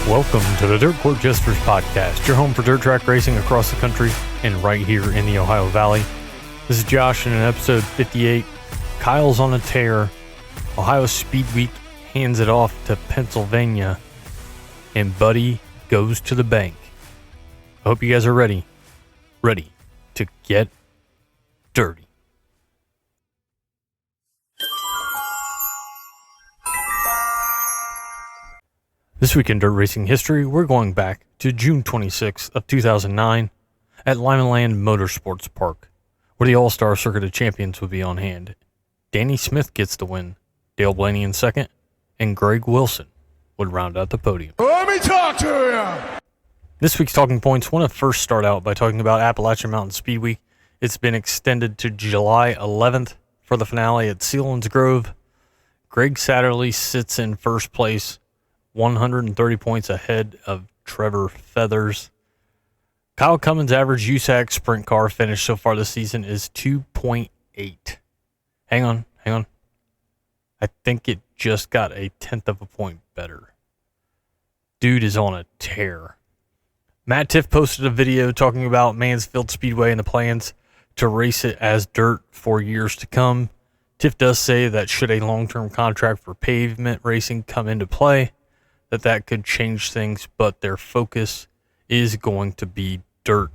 Welcome to the Dirt Court Jesters Podcast, your home for dirt track racing across the country and right here in the Ohio Valley. This is Josh, and in episode 58, Kyle's on a tear. Ohio Speedweek hands it off to Pennsylvania, and Buddy goes to the bank. I hope you guys are ready to get dirty. This week in dirt racing history, we're going back to June 26th of 2009 at Limeland Motorsports Park, where the All-Star Circuit of Champions would be on hand. Danny Smith gets the win, Dale Blaney in second, and Greg Wilson would round out the podium. Let me talk to you! This week's talking points want to first start out by talking about Appalachian Mountain Speedweek. It's been extended to July 11th for the finale at Sealands Grove. Greg Satterley sits in first place, 130 points ahead of Trevor Feathers. Kyle Cummins' average USAC sprint car finish so far this season is 2.8. Hang on. I think it just got a tenth of a point better. Dude is on a tear. Matt Tiff posted a video talking about Mansfield Speedway and the plans to race it as dirt for years to come. Tiff does say that should a long-term contract for pavement racing come into play, that could change things, but their focus is going to be dirt.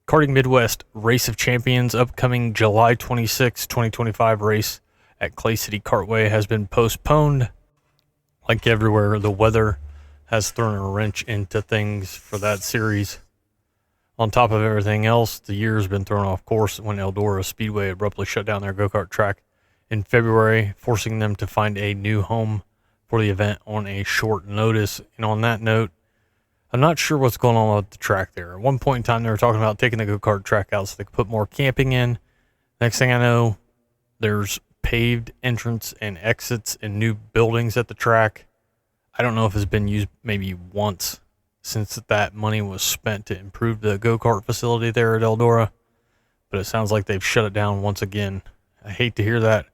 Karting Midwest Race of Champions, upcoming July 26, 2025 race at Clay City Kartway has been postponed. Like everywhere, the weather has thrown a wrench into things for that series. On top of everything else, the year has been thrown off course when Eldora Speedway abruptly shut down their go-kart track in February, forcing them to find a new home for the event on a short notice. And on that note, I'm not sure what's going on with the track there. At one point in time, they were talking about taking the go-kart track out so they could put more camping in. Next thing I know, there's paved entrance and exits and new buildings at the track. I don't know if it's been used maybe once since that money was spent to improve the go-kart facility there at Eldora, but it sounds like they've shut it down once again. I hate to hear that.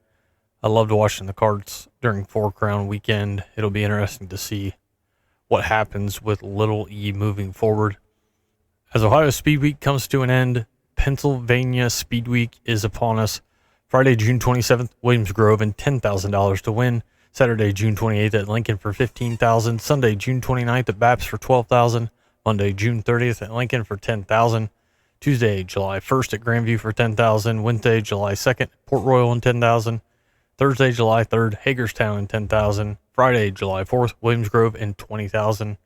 I loved watching the karts during Four Crown weekend. It'll be interesting to see what happens with Little E moving forward. As Ohio Speed Week comes to an end, Pennsylvania Speed Week is upon us. Friday, June 27th, Williams Grove and $10,000 to win. Saturday, June 28th at Lincoln for $15,000. Sunday, June 29th at Baps for $12,000. Monday, June 30th at Lincoln for $10,000. Tuesday, July 1st at Grandview for $10,000. Wednesday, July 2nd, Port Royal and $10,000. Thursday, July 3rd, Hagerstown and $10,000. Friday, July 4th, Williams Grove and $20,000.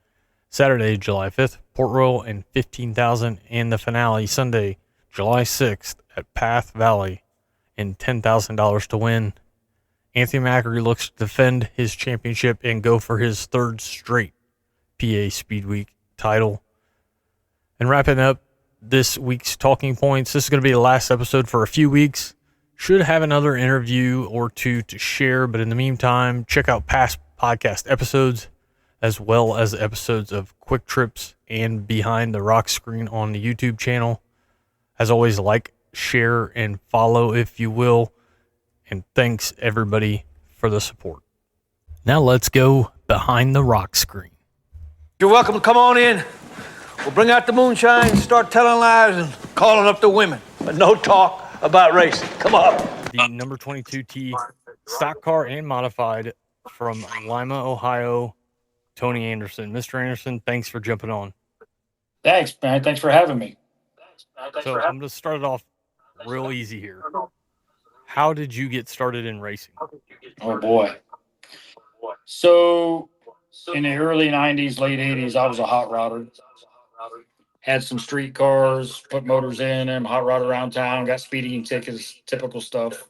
Saturday, July 5th, Port Royal and $15,000. And the finale, Sunday, July 6th at Path Valley and $10,000 to win. Anthony Macri looks to defend his championship and go for his third straight PA Speed Week title. And wrapping up this week's talking points, this is going to be the last episode for a few weeks. Should have another interview or two to share, but in the meantime, check out past podcast episodes, as well as episodes of Quick Trips and Behind the Rock Screen on the YouTube channel. As always, like, share, and follow if you will. And thanks, everybody, for the support. Now let's go behind the rock screen. You're welcome to come on in. We'll bring out the moonshine and start telling lies and calling up the women. But no talk about racing. Come on. The number 22T stock car and modified from Lima, Ohio, Tony Anderson. Mr. Anderson, thanks for jumping on. Thanks, man. Thanks for having me. So I'm going to start it off real easy here. How did you get started in racing? Oh, boy. So in the early 90s, late 80s, I was a hot rodder. Had some street cars, put motors in them, hot rod around town, got speeding tickets, typical stuff.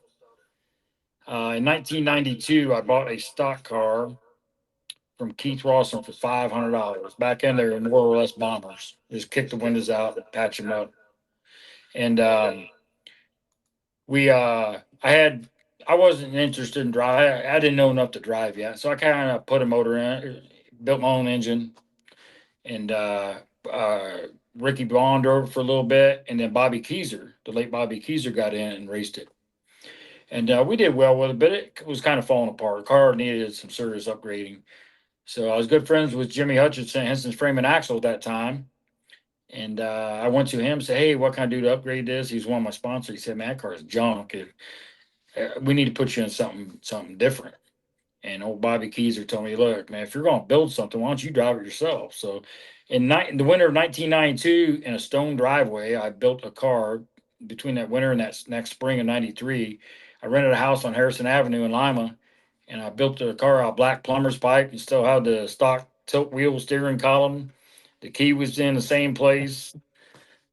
In 1992, I bought a stock car from Keith Rawson for $500. Back then, they were more or less bombers. Just kick the windows out and patch them up. And I wasn't interested in drive. I didn't know enough to drive yet. So I kind of put a motor in, built my own engine, and Ricky Bond drove it for a little bit, and then Bobby Keyser, the late Bobby Keyser, got in and raced it. And we did well with it, but it was kind of falling apart. The car needed some serious upgrading. So I was good friends with Jimmy Hutchinson, Henson's Frame and Axle at that time. And I went to him, said, "Hey, what can I do to upgrade this?" He's one of my sponsors. He said, "Man, that car is junk. We need to put you in something different." And old Bobby Keyser told me, "Look, man, if you're going to build something, why don't you drive it yourself?" So in the winter of 1992, in a stone driveway, I built a car between that winter and that next spring of 93. I rented a house on Harrison Avenue in Lima, and I built a car out of black plumber's pipe and still had the stock tilt wheel steering column. The key was in the same place.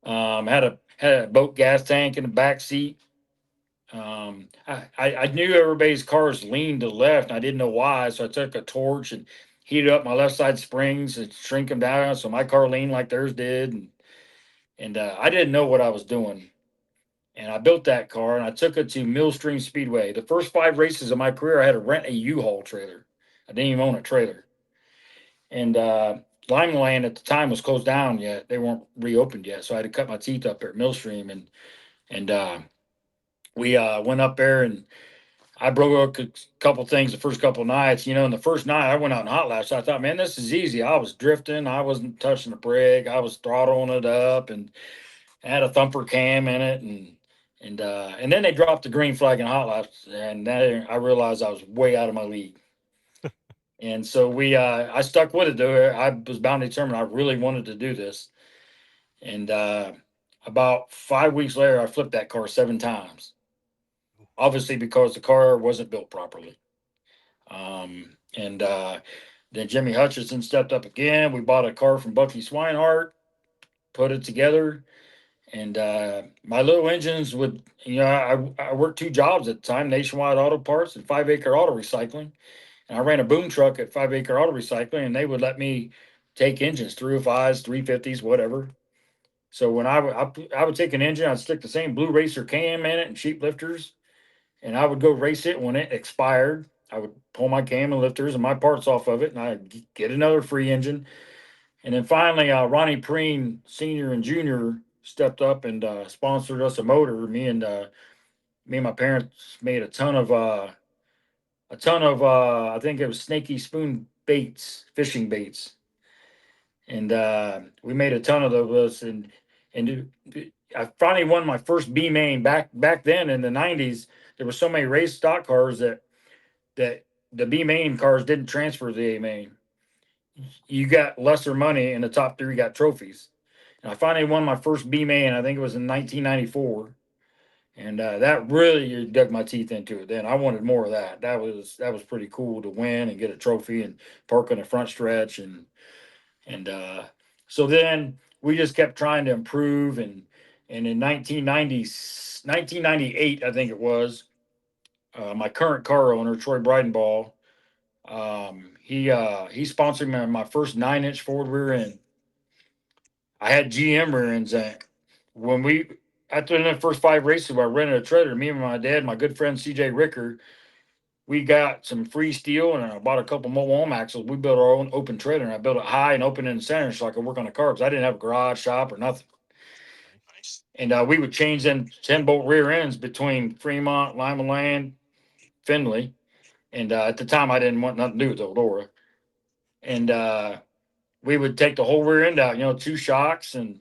Had a boat gas tank in the back seat. I knew everybody's cars leaned to the left, and I didn't know why. So I took a torch and heated up my left side springs and shrink them down so my car leaned like theirs did. And I didn't know what I was doing. And I built that car and I took it to Millstream Speedway. The first 5 races of my career, I had to rent a U-Haul trailer. I didn't even own a trailer. And Limeland at the time was closed down yet. They weren't reopened yet. So I had to cut my teeth up there at Millstream. And we went up there and I broke a couple things the first couple nights. And the first night I went out in hot laps. So I thought, man, this is easy. I was drifting. I wasn't touching the brake. I was throttling it up and I had a thumper cam in it. And then they dropped the green flag in hot laps. And then I realized I was way out of my league. And so I stuck with it though. I was bound to determine I really wanted to do this. And about 5 weeks later, I flipped that car 7 times. Obviously, because the car wasn't built properly. And then Jimmy Hutchinson stepped up again. We bought a car from Bucky Swinehart, put it together. And my little engines would, I worked 2 jobs at the time, Nationwide Auto Parts and 5 Acre Auto Recycling. And I ran a boom truck at 5 Acre Auto Recycling, and they would let me take engines, 305s, 350s, whatever. So when I would take an engine, I'd stick the same Blue Racer cam in it and sheep lifters, and I would go race it. When it expired, I would pull my cam and lifters and my parts off of it, and I'd get another free engine. And then finally, Ronnie Preen, Senior and Junior, stepped up and sponsored us a motor. Me and my parents made a ton of I think it was snaky spoon baits, fishing baits, and we made a ton of those. And I finally won my first B main back then in the '90s. There were so many race stock cars that the B main cars didn't transfer to the A main. You got lesser money, and the top 3 got trophies. And I finally won my first B main. I think it was in 1994. And that really dug my teeth into it. Then I wanted more of that. That was pretty cool to win and get a trophy and park on the front stretch. And so then we just kept trying to improve. And in 1998, I think it was, my current car owner, Troy Breidenball, he sponsored me my first 9-inch forward rear end. I had GM rear ends. After the first 5 races where I rented a trailer, me and my dad, my good friend CJ Ricker, we got some free steel and I bought a couple mobile home axles. We built our own open trailer, and I built it high and open in the center so I could work on the car because I didn't have a garage, shop, or nothing. And we would change them 10-bolt rear ends between Fremont, Lima Land, Findlay. And at the time, I didn't want nothing to do with Eldora. And we would take the whole rear end out, 2 shocks and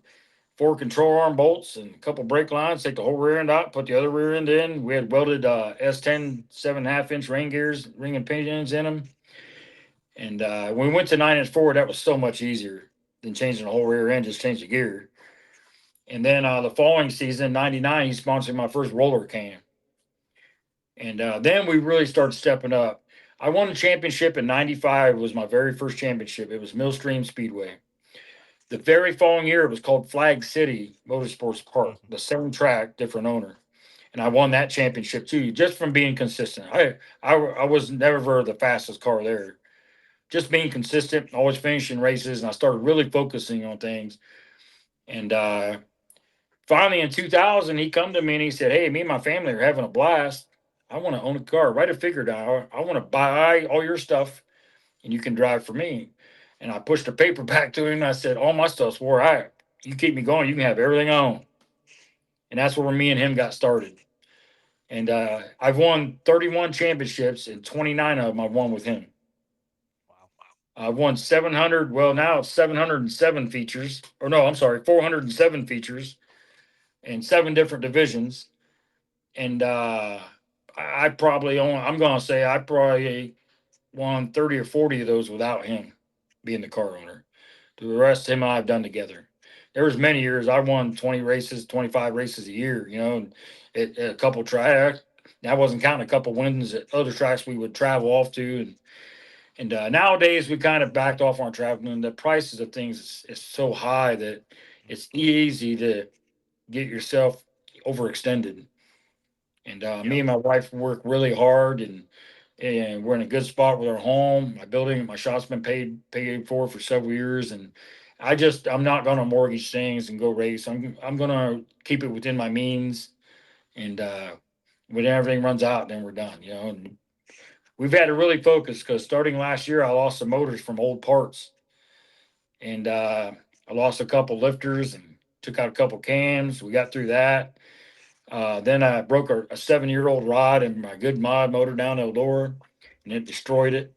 4 control arm bolts and a couple brake lines, take the whole rear end out, put the other rear end in. We had welded S10 7.5-inch rain gears, ring and pinions in them. And when we went to 9-inch forward, that was so much easier than changing the whole rear end, just change the gear. And then the following season, 99, he sponsored my first roller cam. And then we really started stepping up. I won a championship in 95, was my very first championship. It was Millstream Speedway. The very following year, it was called Flag City Motorsports Park, the same track, different owner. And I won that championship too, just from being consistent. I was never the fastest car there. Just being consistent, always finishing races, and I started really focusing on things. And finally in 2000, he come to me and he said, "Hey, me and my family are having a blast. I want to own a car. Write a figure down. I want to buy all your stuff, and you can drive for me." And I pushed the paper back to him and I said, "All my stuff's wore out. You keep me going, you can have everything I own." And that's where me and him got started. And I've won 31 championships, and 29 of them I've won with him. I've won 700. Well, now it's 707 features. Or no, I'm sorry, 407 features in 7 different divisions. And I probably only, I'm going to say I probably won 30 or 40 of those without him being the car owner. The rest him and I have done together. There was many years I won 20 races, 25 races a year, and at a couple tracks. That wasn't counting a couple wins at other tracks we would travel off to. And nowadays we kind of backed off on traveling. The prices of things is so high that it's easy to get yourself overextended. And me and my wife work really hard, and we're in a good spot with our home. My building, my shop's been paid for several years, and I'm not going to mortgage things and go race. I'm going to keep it within my means, and when everything runs out, then we're done. And we've had to really focus because starting last year, I lost some motors from old parts, and I lost a couple lifters and took out a couple cams. We got through that. Then I broke a 7-year-old rod in my good mod motor down Eldora, and it destroyed it.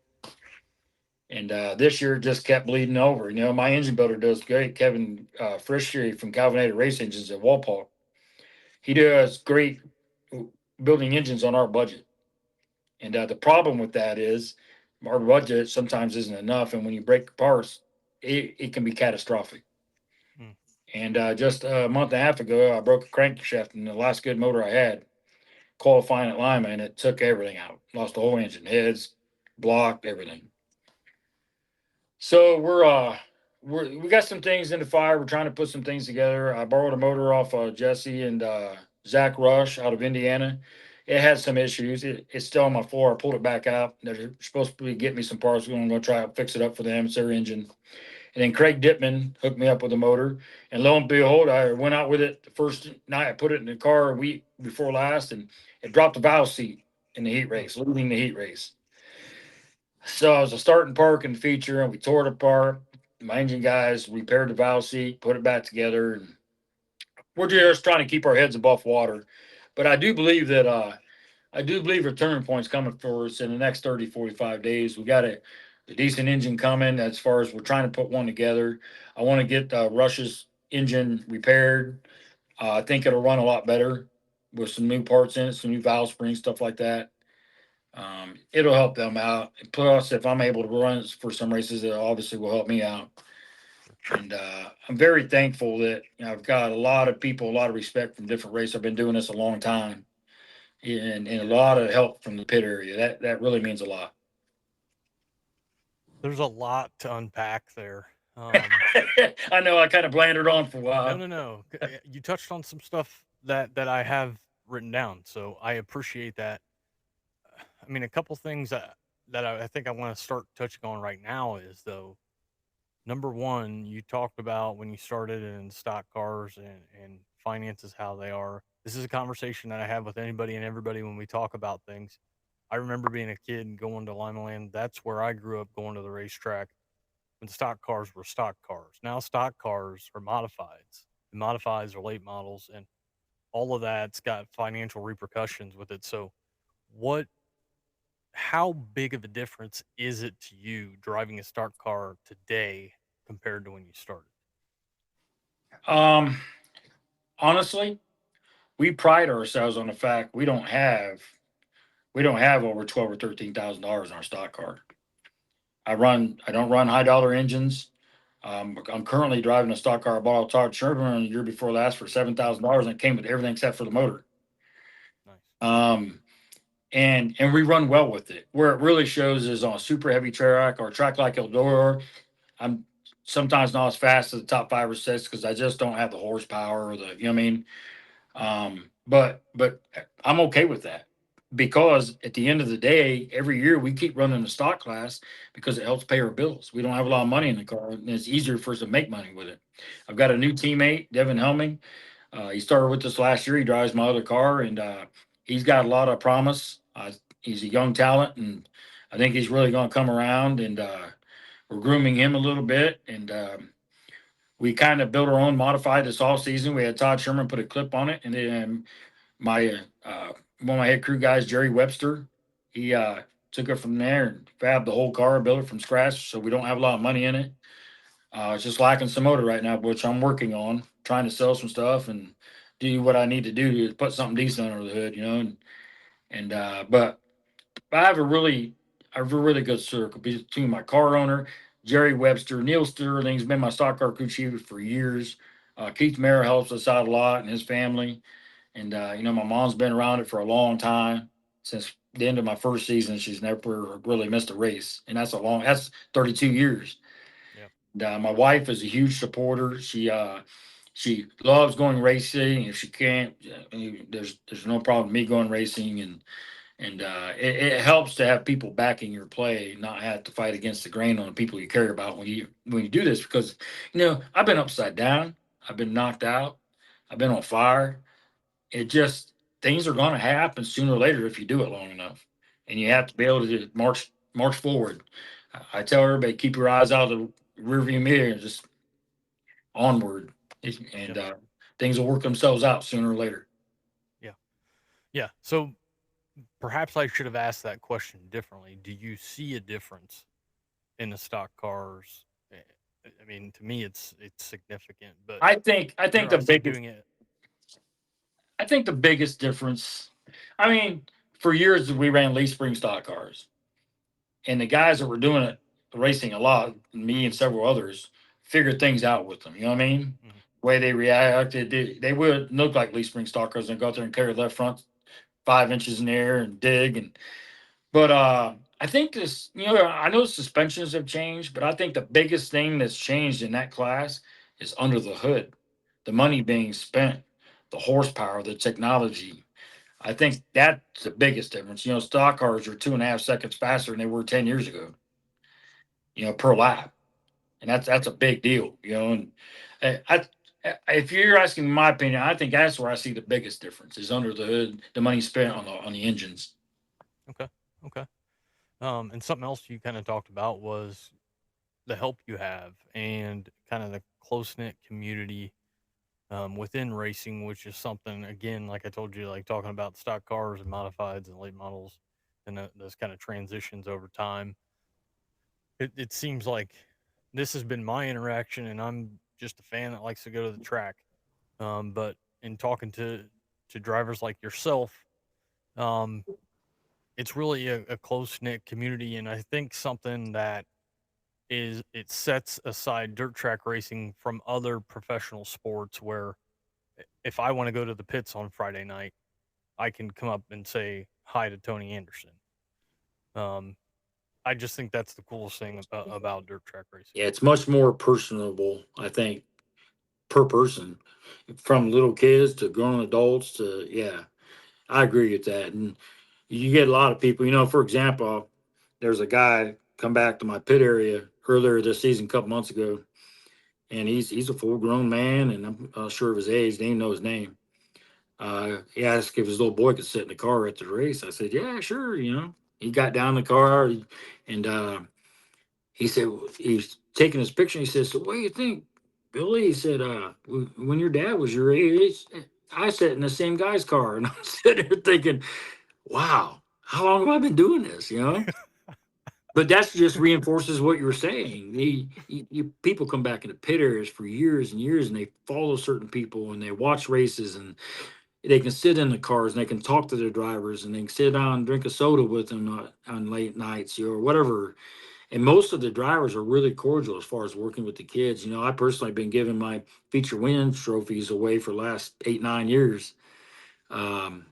And this year it just kept bleeding over. My engine builder does great. Kevin Frischeri from Calvinated Race Engines at Walpole. He does great building engines on our budget. And the problem with that is our budget sometimes isn't enough. And when you break parts, it can be catastrophic. And just a month and a half ago, I broke a crankshaft in the last good motor I had, qualifying at Lima, and it took everything out. Lost the whole engine, heads, blocked, everything. So we got some things in the fire. We're trying to put some things together. I borrowed a motor off Jesse and Zach Rush out of Indiana. It had some issues. It's still on my floor. I pulled it back out. They're supposed to be getting me some parts. We're going to go try to fix it up for them. It's their engine. And then Craig Dittman hooked me up with a motor. And lo and behold, I went out with it the first night. I put it in the car a week before last, and it dropped the valve seat in the heat race, losing the heat race. So I was a starting park and feature, and we tore it apart. My engine guys repaired the valve seat, put it back together, and we're just trying to keep our heads above water. But I do believe a turning point's coming for us in the next 30, 45 days. We got a decent engine coming as far as we're trying to put one together. I want to get Rush's engine repaired. I think it'll run a lot better with some new parts in it, some new valve springs, stuff like that. It'll help them out. Plus, if I'm able to run for some races, it obviously will help me out. And I'm very thankful that I've got a lot of people, a lot of respect from different races. I've been doing this a long time, and a lot of help from the pit area. That really means a lot. There's a lot to unpack there. I know I kind of blandered on for a while. No. You touched on some stuff that I have written down, so I appreciate that. I mean, a couple things that I think I want to start touching on right now is, though, number one, you talked about when you started in stock cars and finances, how they are. This is a conversation that I have with anybody and everybody when we talk about things. I remember being a kid and going to Lima Land. That's where I grew up, going to the racetrack when stock cars were stock cars. Now stock cars are modifieds. The modifieds are late models, and all of that's got financial repercussions with it. So how big of a difference is it to you driving a stock car today compared to when you started? Honestly, we pride ourselves on the fact we don't have over $12,000 or $13,000 in our stock car. I don't run high dollar engines. I'm currently driving a stock car I bought off Todd Sherburne the year before last for $7,000, and it came with everything except for the motor. Nice. And we run well with it. Where it really shows is on a super heavy track or a track like Eldora. I'm sometimes not as fast as the top 5 or 6 because I just don't have the horsepower or the, you know what I mean? But I'm okay with that, because at the end of the day, every year we keep running the stock class because it helps pay our bills. We don't have a lot of money in the car, and it's easier for us to make money with it. I've got a new teammate, Devin Helming. He started with us last year. He drives my other car, and he's got a lot of promise. He's a young talent, and I think he's really going to come around, and we're grooming him a little bit. And we kind of built our own modified this all season. We had Todd Sherman put a clip on it, and then my one of my head crew guys, Jerry Webster, he took it from there and fabbed the whole car, built it from scratch. So we don't have a lot of money in it. It's just lacking some motor right now, which I'm working on, trying to sell some stuff and do what I need to do to put something decent under the hood, but I have a really good circle between my car owner, Jerry Webster, Neil Sterling's been my stock car crew chief for years. Keith Mayer helps us out a lot and his family. And my mom's been around it for a long time. Since the end of my first season, she's never really missed a race. And that's 32 years. Yep. And, my wife is a huge supporter. She loves going racing. If she can't, there's no problem with me going racing, and it helps to have people backing your play, not have to fight against the grain on the people you care about when you do this. Because I've been upside down, I've been knocked out, I've been on fire. It just things are going to happen sooner or later if you do it long enough, and you have to be able to march forward. I tell everybody, keep your eyes out of the rearview mirror and just onward, and Yep. things will work themselves out sooner or later. Yeah. So perhaps I should have asked that question differently. Do you see a difference in the stock cars? I mean, to me, it's significant, but I think you're the also biggest doing it. I think the biggest difference, I mean, for years we ran leaf spring stock cars, and the guys that were doing it, racing a lot, me and several others, figured things out with them. You know what I mean? Mhm. The way they reacted, they would look like leaf spring stock cars and go out there and carry left front 5 inches in the air and dig. But I think I know suspensions have changed, but I think the biggest thing that's changed in that class is under the hood, the money being spent, the horsepower, the technology. I think that's the biggest difference. Stock cars are 2.5 seconds faster than they were 10 years ago, per lap. And that's a big deal, And if you're asking my opinion, I think that's where I see the biggest difference is under the hood, the money spent on the engines. Okay. Okay. And something else you kind of talked about was the help you have and kind of the close knit community within racing, which is something, again, like I told you, like talking about stock cars and modifieds and late models and those kind of transitions over time. It seems like this has been my interaction, and I'm just a fan that likes to go to the track. But in talking to drivers like yourself, um, it's really a close knit community, and I think something that it sets aside dirt track racing from other professional sports where if I want to go to the pits on Friday night, I can come up and say hi to Tony Anderson. Um, I just think that's the coolest thing about dirt track racing. Yeah, it's much more personable, I think, per person, from little kids to grown adults to, yeah, I agree with that. And you get a lot of people, for example, there's a guy come back to my pit area earlier this season, a couple months ago, and he's a full grown man, and I'm not sure of his age, didn't even know his name. He asked if his little boy could sit in the car at the race. I said, yeah, sure. He got down in the car, and he said he's taking his picture. He says, "So what do you think, Billy?" He said, "When your dad was your age, I sat in the same guy's car," and I'm sitting there thinking, "Wow, how long have I been doing this?" But that's just reinforces what you were saying. People come back into pit areas for years and years, and they follow certain people, and they watch races, and they can sit in the cars, and they can talk to their drivers, and they can sit down and drink a soda with them on late nights or whatever. And most of the drivers are really cordial as far as working with the kids. I personally been giving my feature wins trophies away for the last 8, 9 years, um,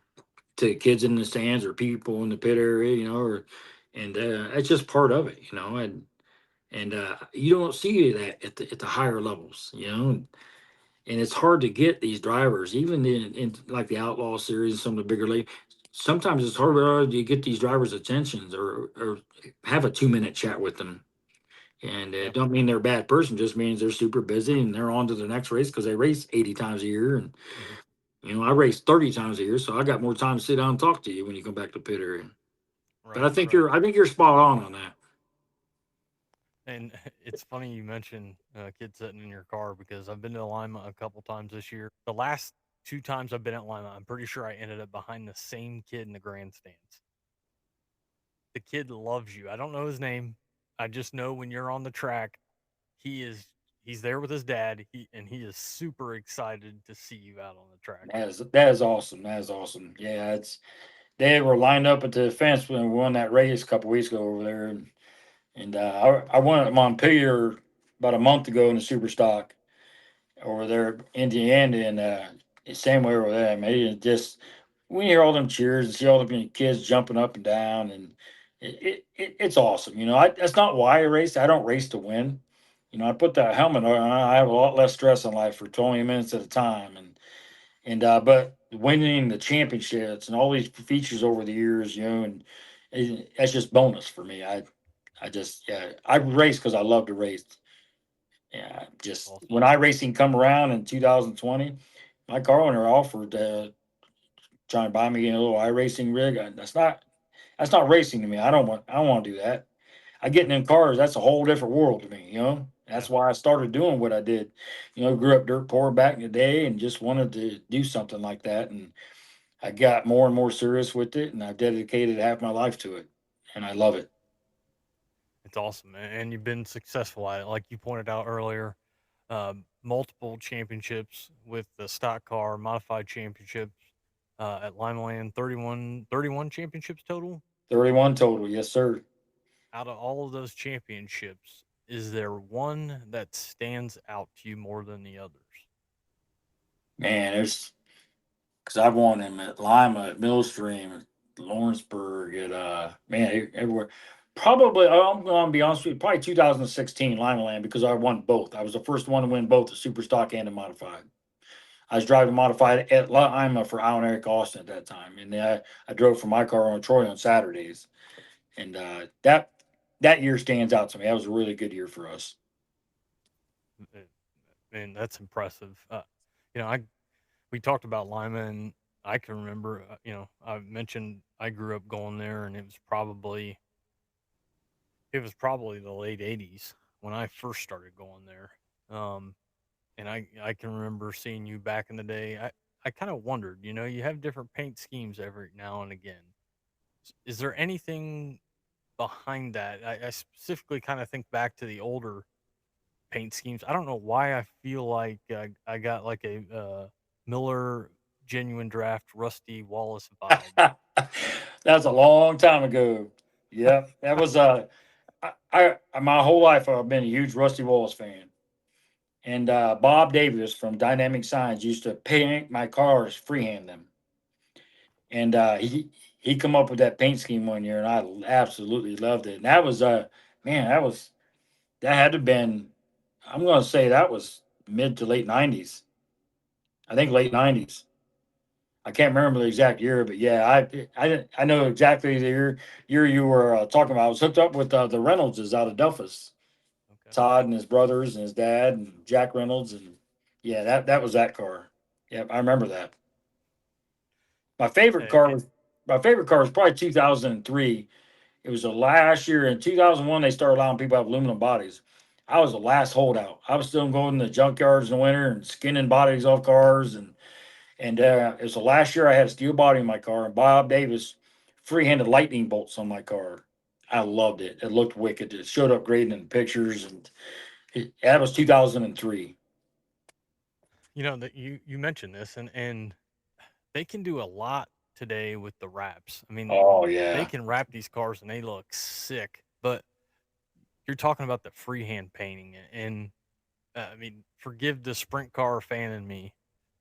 to kids in the stands or people in the pit area, and it's just part of it, and you don't see that at the higher levels, and it's hard to get these drivers, even in like the Outlaw Series, some of the bigger leagues. Sometimes it's hard to get these drivers' attentions or have a 2 minute chat with them. And it Yeah. don't mean they're a bad person, just means they're super busy and they're on to the next race because they race 80 times a year. And, Hmm. I race 30 times a year, so I got more time to sit down and talk to you when you come back to pit area. But Right. I think Right. you're spot on that. And it's funny you mention kids sitting in your car because I've been to Lima a couple times this year. The last two times I've been at Lima, I'm pretty sure I ended up behind the same kid in the grandstands. The kid loves you. I don't know his name. I just know when you're on the track, he's there with his dad. He is super excited to see you out on the track. That is awesome. That is awesome. Yeah, they were lined up at the fence when we won that race a couple weeks ago over there, and I won at Montpelier about a month ago in the Super Stock over there, Indiana, and same way over there. I mean, it just when you hear all them cheers and see all the kids jumping up and down, and it's awesome. That's not why I race. I don't race to win. I put that helmet on. I have a lot less stress in life for 20 minutes at a time, and but winning the championships and all these features over the years, and that's just bonus for me. I just I race because I love to race. Yeah, just Awesome. when iRacing come around in 2020, my car owner offered to try and buy me a little iRacing rig. That's not racing to me. I don't want to do that. I get in cars. That's a whole different world to me. Yeah, That's why I started doing what I did. Grew up dirt poor back in the day and just wanted to do something like that. And I got more and more serious with it, and I've dedicated half my life to it, and I love it. it's awesome, and you've been successful at it, like you pointed out earlier. Multiple championships with the stock car, modified championships at Limeland, 31 championships total. 31 total, yes, sir. Out of all of those championships, is there one that stands out to you more than the others? Man, it's because I've won them at Lima, at Millstream, at Lawrenceburg, at everywhere. Probably, I'm going to be honest with you, probably 2016 Lima Land because I won both. I was the first one to win both the super stock and the modified. I was driving modified at Lima for Alan Eric Austin at that time, and then I drove for my car on Troy on Saturdays, and that year stands out to me. That was a really good year for us. Man, that's impressive. I we talked about Lima, and I can remember. I mentioned I grew up going there, and it was probably the late '80s when I first started going there. Um, and I can remember seeing you back in the day. I kind of wondered, you have different paint schemes every now and again. Is there anything behind that? I specifically kind of think back to the older paint schemes. I don't know why I feel like I got like a Miller genuine draft Rusty Wallace vibe. That was a long time ago. Yeah, that was my whole life I've been a huge Rusty Wallace fan. And Bob Davis from Dynamic Signs used to paint my cars, freehand them. And he come up with that paint scheme one year, and I absolutely loved it. And that was man, that had to have been, I'm going to say that was mid to late '90s. I think late '90s. I can't remember the exact year, but yeah, I know exactly the year you were talking about. I was hooked up with the Reynoldses out of Delphus, Okay. Todd and his brothers and his dad and Jack Reynolds, and yeah, that was that car. Yeah, I remember that. My favorite Eh, car eh, was my favorite car was probably 2003. It was the last year in 2001 they started allowing people to have aluminum bodies. I was the last holdout. I was still going to the junkyards in the winter and skinning bodies off cars, and it was the last year I had a steel body in my car, and Bob Davis free-handed lightning bolts on my car. I loved it. It looked wicked. It showed up great in the pictures, and that was 2003. that you mentioned this, and they can do a lot today with the wraps. I mean, Oh they yeah, can wrap these cars and they look sick. But you're talking about the freehand painting, and I mean, forgive the sprint car fan in me,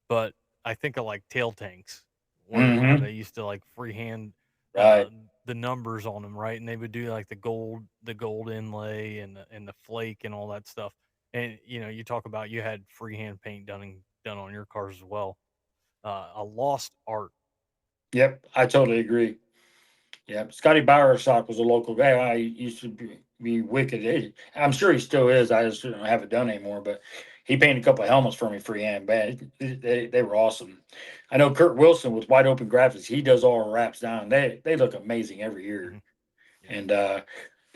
but I think of like tail tanks where hmm they used to like freehand uh, right. the numbers on them, right? And they would do like the gold inlay and the flake and all that stuff. And you talk about you had freehand paint done on your cars as well. A lost art. Yep, I totally agree. Yeah, Scotty Bowersock was a local guy. I used to be wicked. I'm sure he still is. I just don't have it done anymore. But he painted a couple of helmets for me freehand. Man, they were awesome. I know Kurt Wilson with Wide Open Graphics. He does all our wraps down. They look amazing every year. Mhm. Yeah.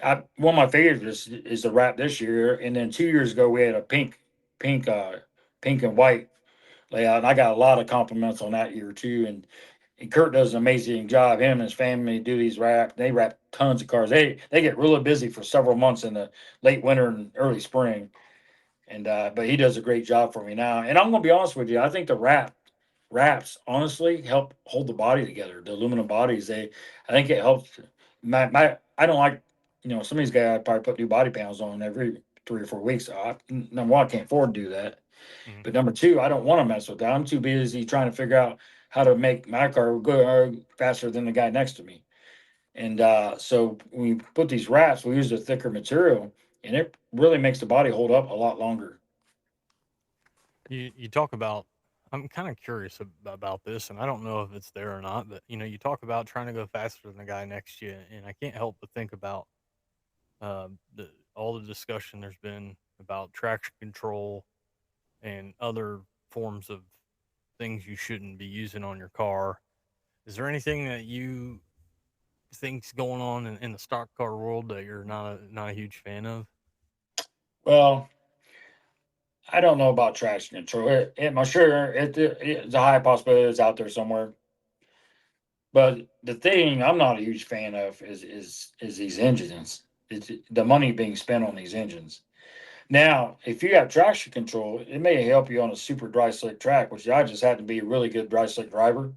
And one of my favorites is the wrap this year. And then 2 years ago we had a pink, pink and white layout, and I got a lot of compliments on that year too. And And Kurt does an amazing job. Him and his family do these wrap. They wrap tons of cars. They get really busy for several months in the late winter and early spring. And but he does a great job for me now. And I'm gonna be honest with you. I think the wraps honestly help hold the body together. The aluminum bodies. I think it helps. I don't like, some of these guys probably put new body panels on every 3 or 4 weeks. Number one, I can't afford to do that. Mhm. But number two, I don't want to mess with that. I'm too busy trying to figure out how to make my car go faster than the guy next to me. And so when we put these wraps, we use a thicker material, and it really makes the body hold up a lot longer. You talk about. I'm kind of curious about this, and I don't know if it's there or not. But you talk about trying to go faster than the guy next to you, and I can't help but think about all the discussion there's been about traction control and other forms of things you shouldn't be using on your car. Is there anything that you think's going on in the stock car world that you're not a huge fan of? Well, I don't know about traction control. I'm sure it's a high possibility it's out there somewhere. But the thing I'm not a huge fan of is these engines. It's the money being spent on these engines. Now, if you have traction control, it may help you on a super dry slick track, which I just happen to be a really good dry slick driver.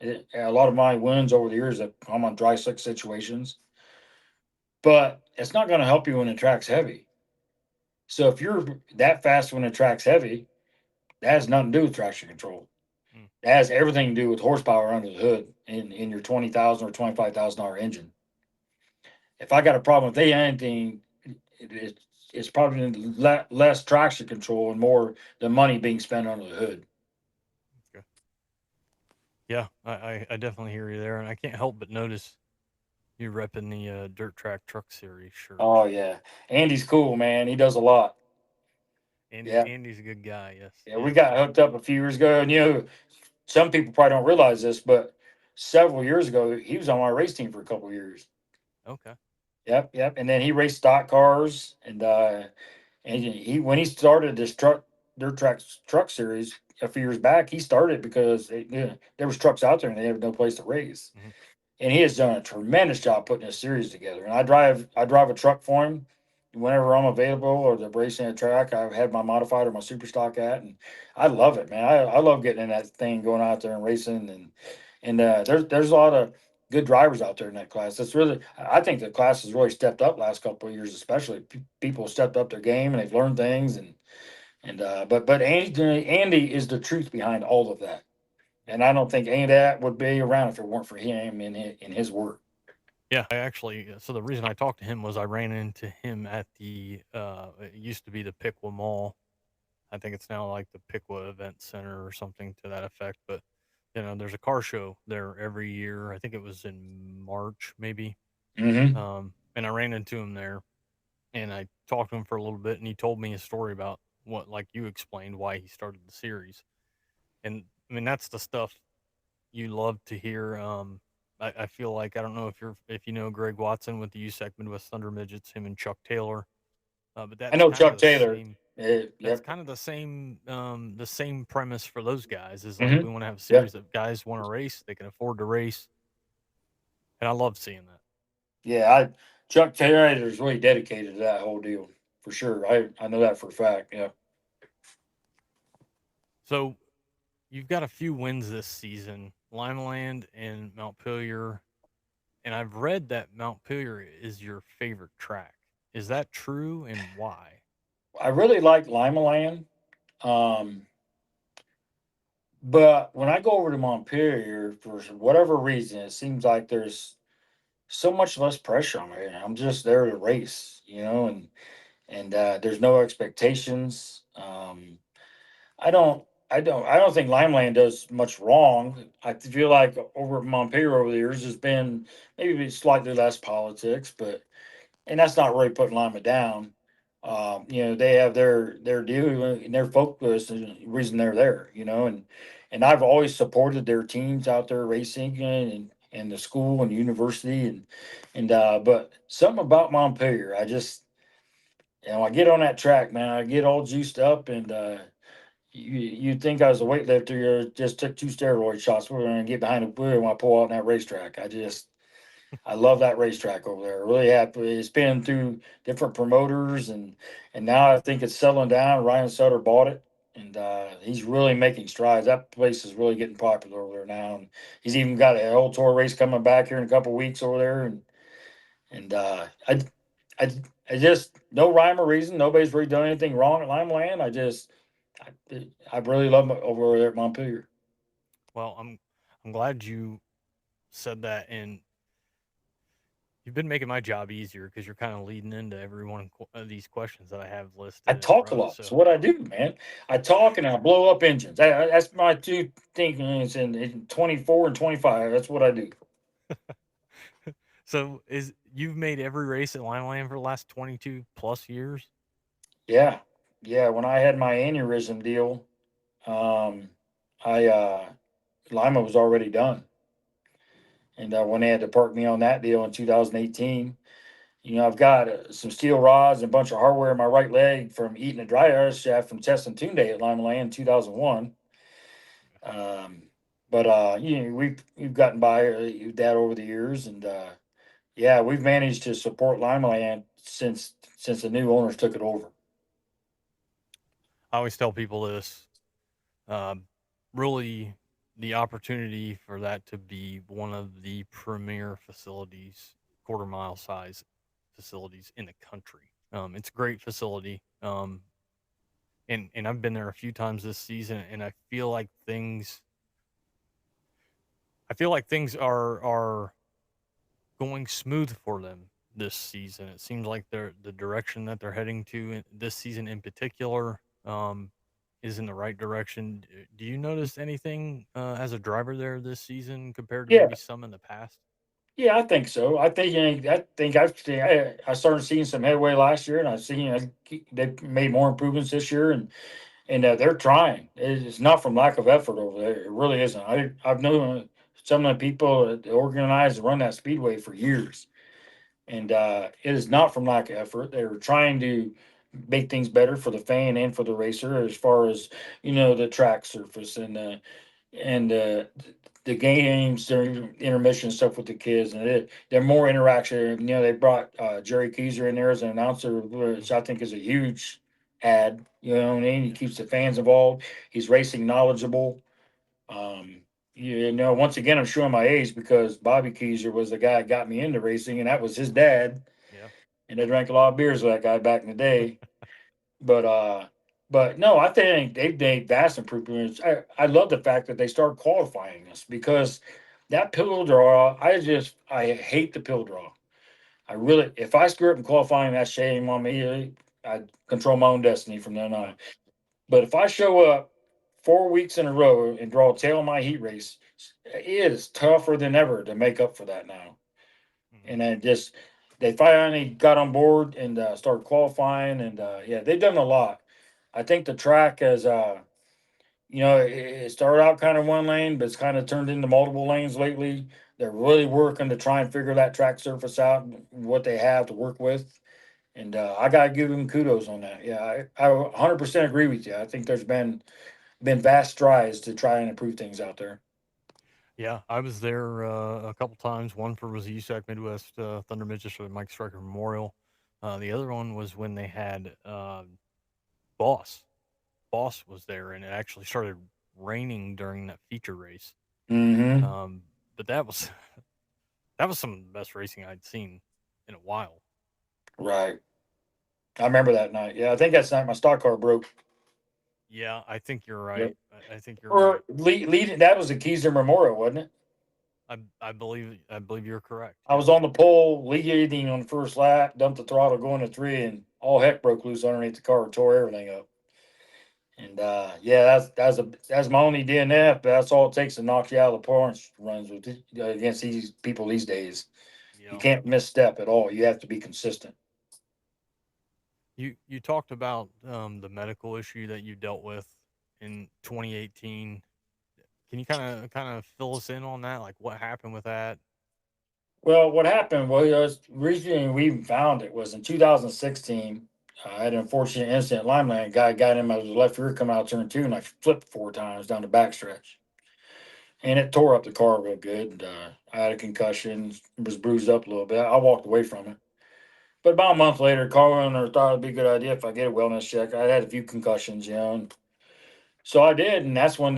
A lot of my wins over the years have come on dry slick situations, but it's not going to help you when the track's heavy. So if you're that fast when the track's heavy, that has nothing to do with traction control. Mm. It has everything to do with horsepower under the hood in your $20,000 or $25,000 engine. If I got a problem with anything, it's probably less traction control and more the money being spent under the hood. Okay. Yeah, I definitely hear you there, and I can't help but notice you repping the Dirt Track Truck Series shirt. Oh yeah, Andy's cool, man. He does a lot. Yeah, Andy's a good guy. Yes. yeah. We Yes. got hooked up a few years ago, and some people probably don't realize this, but several years ago, he was on my race team for a couple of years. Okay. Yep, yep. And then he raced stock cars, and he when he started this dirt track truck series a few years back, he started because there was trucks out there and they had no place to race. Mhm. And he has done a tremendous job putting this series together. And I drive a truck for him whenever I'm available or the racing a track. I've had my modified or my super stock at, and I love it, man. I love getting in that thing, going out there and racing, and there's a lot of good drivers out there in that class. I think the class has really stepped up last couple of years, especially people have stepped up their game and they've learned things, but Andy is the truth behind all of that. And I don't think any of that would be around if it weren't for him in his work. Yeah, I actually. So the reason I talked to him was I ran into him at the. It used to be the Piqua Mall. I think it's now like the Piqua Event Center or something to that effect. But there's a car show there every year. I think it was in March, maybe. Mm-hmm. And I ran into him there, and I talked to him for a little bit, and he told me a story about what, like you explained, why he started the series. And I mean, that's the stuff you love to hear. I feel like I don't know if you know Greg Watson with the USEC Midwest Thunder Midgets, him and Chuck Taylor, but I that's know kind of Chuck the Taylor. same. That's Yep. kind of the same premise for those guys. Is like Mm-hmm. we want to have a Yep. series that guys want to race, they can afford to race, and I love seeing that. Yeah, Chuck Taylor is really dedicated to that whole deal for sure. I know that for a fact. Yeah. So you've got a few wins this season, Limeland and Montpelier, and I've read that Montpelier is your favorite track. Is that true, and why? I really like Limaland. Um, but when I go over to Montpelier for whatever reason, it seems like there's so much less pressure on me. I'm just there to race, and there's no expectations. I don't think Limeland does much wrong. I feel like over at Montpelier over the years has been maybe slightly less politics, and that's not really putting Lima down. They have their deal and their focus and the reason they're there, and I've always supported their teams out there racing and the school and university and but something about Montpelier, I get on that track, man, I get all juiced up and you'd think I was a weightlifter. You just took 2 steroid shots. We're going to get behind the wheel when I pull out in that racetrack. I love that racetrack over there. Really happy. It's been through different promoters, and now I think it's settling down. Ryan Sutter bought it, and he's really making strides. That place is really getting popular over there now. And he's even got a whole tour race coming back here in a couple of weeks over there. And I just no rhyme or reason. Nobody's really done anything wrong at Limeland. I really love it over there at Montpelier. Well, I'm glad you said that, and you've been making my job easier because you're kind of leading into every one of these questions that I have listed I in talk a front. lot. That's what I do, man. I talk and I blow up engines. That's my two things in 24 and 25. That's what I do. So you've made every race at Limeland for the last 22 plus years? Yeah. Yeah. When I had my aneurysm deal, um, Lima was already done. And when they had to park me on that deal in 2018, I've got some steel rods and a bunch of hardware in my right leg from eating a dry ice shaft from testing Tune Day at Lima Land in 2001. But we've gotten by that over the years, and yeah, we've managed to support Lima Land since the new owners took it over. I always tell people this. Really, the opportunity for that to be one of the premier facilities, quarter mile size facilities in the country. It's a great facility. And I've been there a few times this season, and I feel like things are going smooth for them this season. It seems like the direction that they're heading to this season in particular is in the right direction. Do you notice anything as a driver there this season compared to Yeah, maybe some in the past? yeah, I think so. I started seeing some headway last year, and I've seen they made more improvements this year, and they're trying. It's not from lack of effort over there. It really isn't. I've known some of the people that organize and run that speedway for years, and it is not from lack of effort. They're trying to make things better for the fan and for the racer, as far as the track surface and the games during intermission stuff with the kids, and they're more interaction. They brought Jerry Keyser in there as an announcer, which I think is a huge add. What I mean? He keeps the fans involved. He's racing knowledgeable. Um, once again, I'm showing my age because Bobby Keyser was the guy that got me into racing, and that was his dad. Yeah. And I drank a lot of beers with that guy back in the day. But no, I think they've made vast improvements. I love the fact that they started qualifying us, because that pill draw, I hate the pill draw. I really, if I screw up in qualifying, that's shame on me. I control my own destiny from then on. But if I show up 4 weeks in a row and draw a tail in my heat race, it is tougher than ever to make up for that now. Mhm. And then they finally got on board and started qualifying, and yeah, they've done a lot. I think the track has, it started out kind of one lane, but it's kind of turned into multiple lanes lately. They're really working to try and figure that track surface out, and what they have to work with. And I gotta give them kudos on that. Yeah, I 100% agree with you. I think there's been vast strides to try and improve things out there. Yeah, I was there a couple times. One for was the USAC Midwest Thunder Midgets for the Mike Striker Memorial. The other one was when they had Boss. Boss was there, and it actually started raining during that feature race. Mm-hmm. But that was some of the best racing I'd seen in a while. Right. I remember that night. Yeah, I think that's the night my stock car broke. Yeah, I think you're Yep. right. I think you're right. Or lead, that was the Keyser Memorial, wasn't it? I believe you're correct. I was on the pole leading on the first lap, dumped the throttle going to 3, and all heck broke loose underneath the car, tore everything up. And yeah, that's my only DNF. But that's all it takes to knock you out of the points runs against these people these days. You Yeah. can't misstep at all. You have to be consistent. You talked about the medical issue that you dealt with in 2018. Can you kind of fill us in on that? Like what happened with that? Well, what happened was, reason we even found it was in 2016. I had an unfortunate incident at Limelight. A guy got him out of the left rear coming out of turn 2, and I flipped 4 times down the backstretch. And it tore up the car real good. And, I had a concussion, was bruised up a little bit. I walked away from it. But about a month later, car owner thought it'd be a good idea if I get a wellness check. I had a few concussions, and so I did. And that's when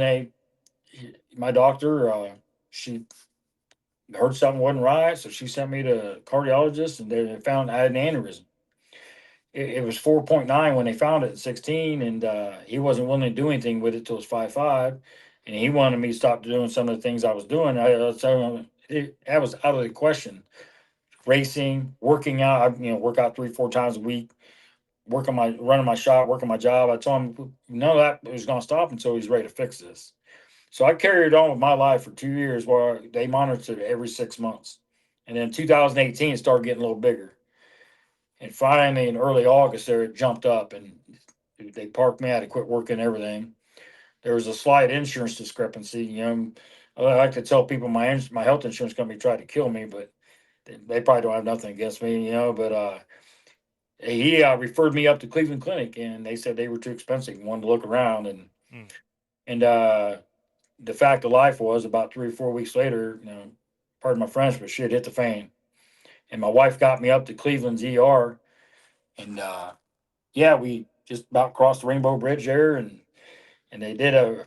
my doctor, she heard something wasn't right, so she sent me to a cardiologist, and they found I had an aneurysm. It was 4.9 when they found it at 16, and he wasn't willing to do anything with it till it was 5.5, and he wanted me to stop doing some of the things I was doing. That was out of the question. Racing, working out, I work out 3-4 times a week, running my shop, working my job. I told him none of that was going to stop until he's ready to fix this. So I carried on with my life for 2 years where they monitored it every 6 months. And then 2018, it started getting a little bigger. And finally, in early August, there it jumped up, and they parked me. I had to quit working and everything. There was a slight insurance discrepancy. I like to tell people my health insurance company tried to kill me, but they probably don't have nothing against me, But he referred me up to Cleveland Clinic, and they said they were too expensive. Wanted to look around, and the fact of life was about 3 or 4 weeks later, pardon my French, but shit hit the fan. And my wife got me up to Cleveland's ER, and we just about crossed the Rainbow Bridge there, and they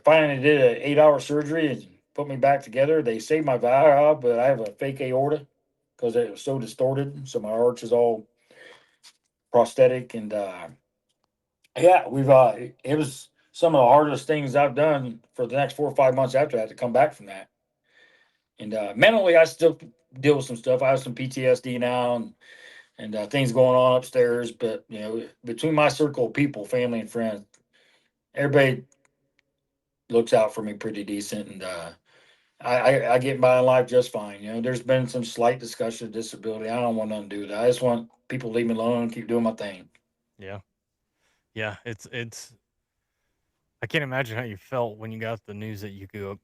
finally did an 8-hour surgery and put me back together. They saved my valve, but I have a fake aorta because it was so distorted, so my arch is all prosthetic, and it was some of the hardest things I've done for the next 4 or 5 months after that to come back from that. And mentally, I still deal with some stuff. I have some PTSD now, and things going on upstairs. But between my circle of people, family and friends, everybody looks out for me pretty decent, and I get by in life just fine. There's been some slight discussion of disability. I don't want nothing to do with that. I just want people to leave me alone and keep doing my thing. Yeah. Yeah. It's, I can't imagine how you felt when you got the news that you could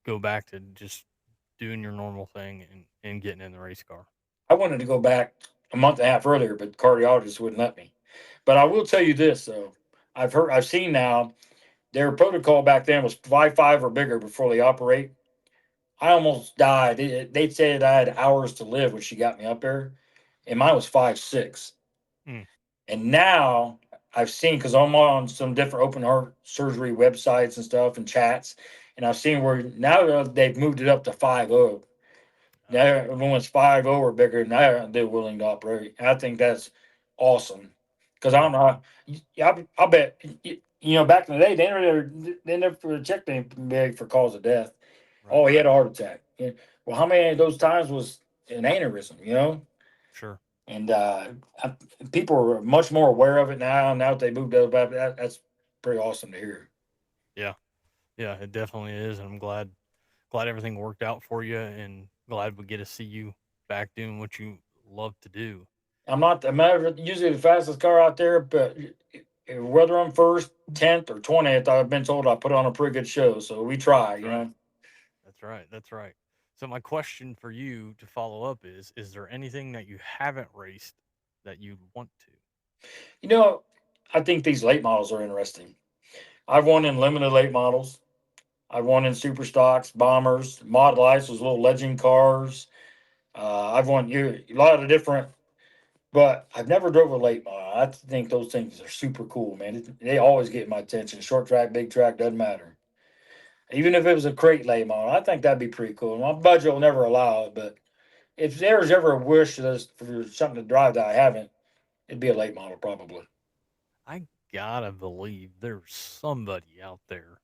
go back to just doing your normal thing and getting in the race car. I wanted to go back a month and a half earlier, but the cardiologist wouldn't let me. But I will tell you this, though. I've seen now their protocol back then was 5.5 or bigger before they operate. I almost died. They said I had hours to live when she got me up there, and mine was 5.6. And now I've seen, because I'm on some different open heart surgery websites and stuff and chats, and I've seen where now they've moved it up to 5.0. Now everyone's 5.0 or bigger. Now they're willing to operate. And I think that's awesome, because I don't know. I bet back in the day they never checked anybody for cause of death. Right. Oh, he had a heart attack. Well, how many of those times was an aneurysm? Sure. And people are much more aware of it now. Now that they moved up, that's pretty awesome to hear. Yeah, it definitely is, and I'm glad everything worked out for you, and glad we get to see you back doing what you love to do. I'm not usually the fastest car out there, but whether I'm first, 10th, or 20th, I've been told I put on a pretty good show. So we try, That's right. So my question for you to follow up is there anything that you haven't raced that you want to? I think these late models are interesting. I've won in limited late models. I've won in super stocks, bombers, Model Ice was little legend cars. I've won a lot of different, but I've never drove a late model. I think those things are super cool, man. They always get my attention. Short track, big track, doesn't matter. Even if it was a crate late model, I think that'd be pretty cool. My budget will never allow it, but if there's ever a wish list for something to drive that I haven't, it'd be a late model probably. I gotta believe there's somebody out there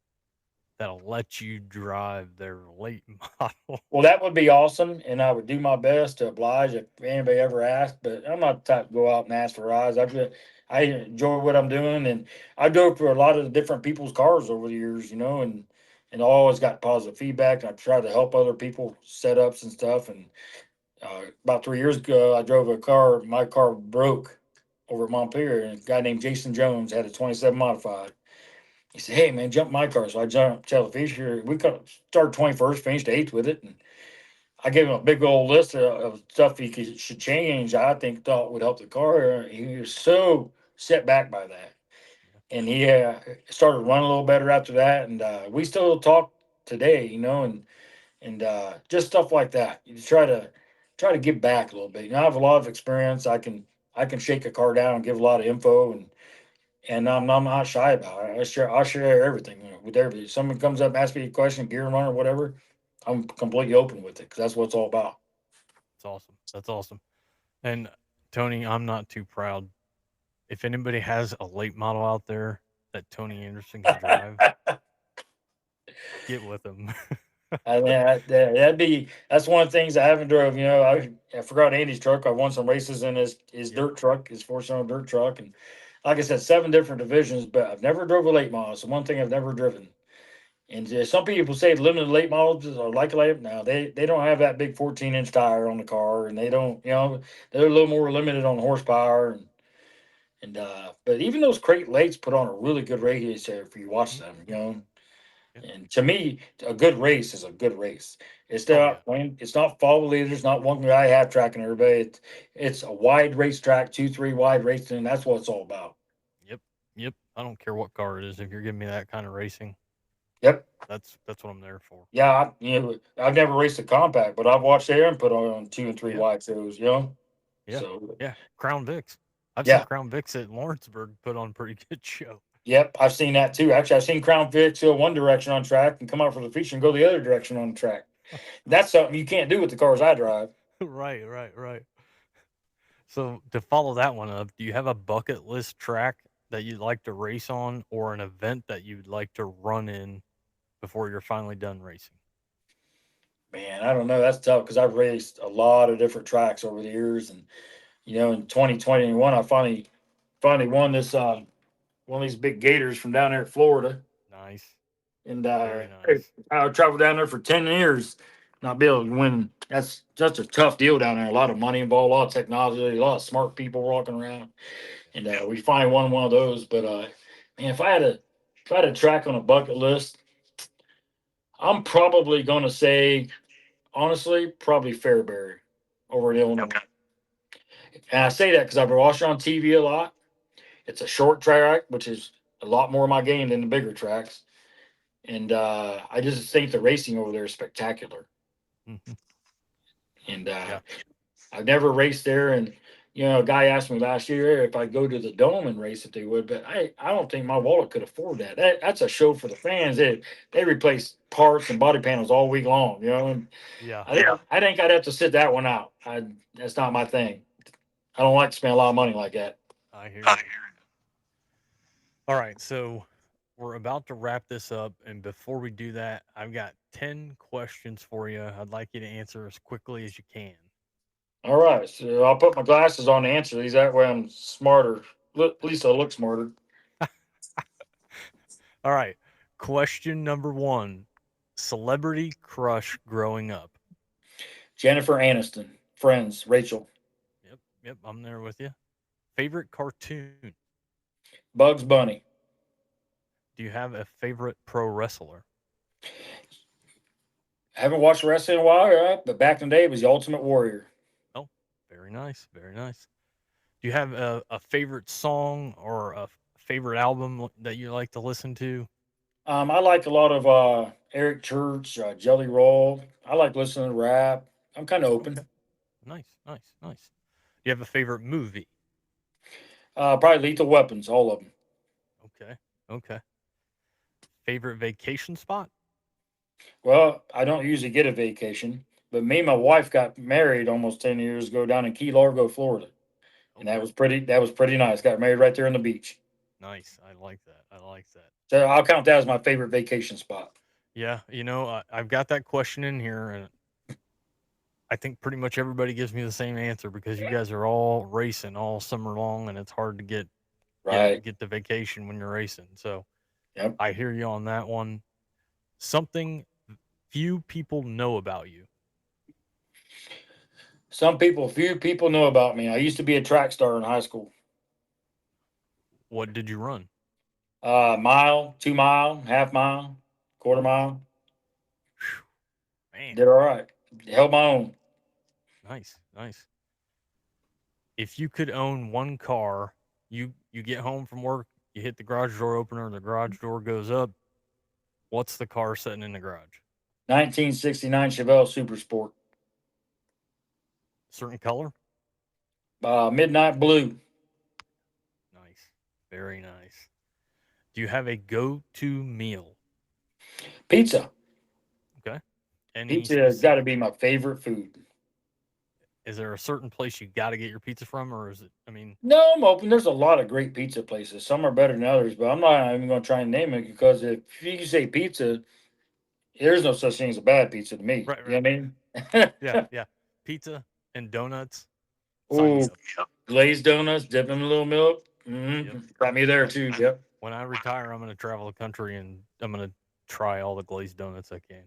that'll let you drive their late model. Well, that would be awesome, and I would do my best to oblige if anybody ever asked, but I'm not the type to go out and ask for rides. I enjoy what I'm doing, and I drove for a lot of the different people's cars over the years, and I always got positive feedback, and I tried to help other people setups and stuff. And about 3 years ago, I drove a car. My car broke over at Montpelier, and a guy named Jason Jones had a 27 modified. He said, "Hey, man, jump my car." So I jumped, tell the Fisher. We started 21st, finished 8th with it. And I gave him a big old list of stuff he should change, thought would help the car. He was so set back by that. And he started running a little better after that. And we still talk today, and just stuff like that. You try to give back a little bit. I have a lot of experience. I can shake a car down and give a lot of info, and I'm not shy about it. I'll share everything with everybody. If someone comes up and asks me a question, gear runner, whatever, I'm completely open with it because that's what it's all about. That's awesome. That's awesome. And Tony, I'm not too proud. If anybody has a late model out there that Tony Anderson can drive, get with him. I mean, that's one of the things I haven't drove. I forgot Andy's truck. I won some races in his Yep. dirt truck, his 4-cylinder dirt truck, and like I said, 7 different divisions. But I've never drove a late model. It's the one thing I've never driven. And some people say limited late models are like a late. No, they don't have that big 14-inch tire on the car, and they don't. They're a little more limited on horsepower. And but even those crate lates put on a really good race if you watch them. Yeah. And to me, a good race is a good race. It's Oh, not it's not follow leaders, not one guy half tracking everybody. It's a wide racetrack, 2-3 wide racing, and that's what it's all about. Yep. Yep. I don't care what car it is. If you're giving me that kind of racing, Yep. that's what I'm there for. Yeah, I've never raced a compact, but I've watched Aaron put on 2 and 3 Yeah. wide shows, Yeah. So Yeah. Crown Vics. I've seen yeah. Crown Vics at Lawrenceburg put on a pretty good show. Yep, I've seen that too. Actually, I've seen Crown Vic go one direction on track and come out for the feature and go the other direction on the track. That's something you can't do with the cars I drive. Right. Right. Right. So to follow that one up, do you have a bucket list track that you'd like to race on, or an event that you'd like to run in before you're finally done racing? Man, I don't know. That's tough because I've raced a lot of different tracks over the years, and in 2021, I finally won this one of these big gators from down there in Florida, Nice. and Very nice. I traveled down there for 10 years, not be able to win. That's just a tough deal down there. A lot of money involved, a lot of technology, a lot of smart people walking around, and we finally won one of those. But man, if I had a track on a bucket list, I'm probably going to say honestly, probably Fairbury over in Illinois. And I say that because I've watched it on TV a lot. It's a short track, which is a lot more my game than the bigger tracks. And I just think the racing over there is spectacular. Mhm. And Yeah. I've never raced there. And, a guy asked me last year if I'd go to the Dome and race if they would. But I don't think my wallet could afford that. That's a show for the fans. They replace parts and body panels all week long, And Yeah. I think I'd have to sit that one out. That's not my thing. I don't like to spend a lot of money like that. I hear you. All right. So we're about to wrap this up. And before we do that, I've got 10 questions for you. I'd like you to answer as quickly as you can. All right, so I'll put my glasses on to answer these. That way I'm smarter. At least I look smarter. All right. Question number 1: celebrity crush growing up. Jennifer Aniston, Friends, Rachel, Yep. Yep. I'm there with you. Favorite cartoon. Bugs Bunny. Do you have a favorite pro wrestler? I haven't watched wrestling in a while, right? But back in the day, it was the Ultimate Warrior. Oh, very nice. Very nice. Do you have a favorite song or a favorite album that you like to listen to? I like a lot of Eric Church, Jelly Roll. I like listening to rap. I'm kind of open. Okay. Nice, nice, nice. Do you have a favorite movie? Probably Lethal Weapons, all of them. Okay, okay. Favorite vacation spot? Well, I don't usually get a vacation, but me and my wife got married almost 10 years ago down in Key Largo, Florida. And Okay. that was pretty nice. Got married right there on the beach. Nice. I like that. I like that. So I'll count that as my favorite vacation spot. Yeah, I've got that question in here, and I think pretty much everybody gives me the same answer because you guys are all racing all summer long, and it's hard to get Right. get the vacation when you're racing. So Yep. I hear you on that one. Something few people know about you. Few people know about me. I used to be a track star in high school. What did you run? Mile, 2 mile, half mile, quarter mile. Man, Did all right. Held my own. nice, nice. If you could own one car You get home from work, you hit the garage door opener, and the garage door goes up. What's the car sitting in the garage? 1969 Chevelle Super Sport. Certain color? Midnight blue. Nice. Very nice. Do you have a go-to meal? Pizza. Okay. Any Pizza has got to be my favorite food. Is there a certain place you got to get your pizza from, or is it? I mean, No, I'm open. There's a lot of great pizza places. Some are better than others, but I'm not even going to try and name it because if you say pizza, there's no such thing as a bad pizza to me. right, You know what I mean? yeah. Pizza and donuts. Sign me Ooh, up. glazed donuts, dip in a little milk. Yep. Got me there too. Yep. When I retire, I'm going to travel the country and I'm going to try all the glazed donuts I can.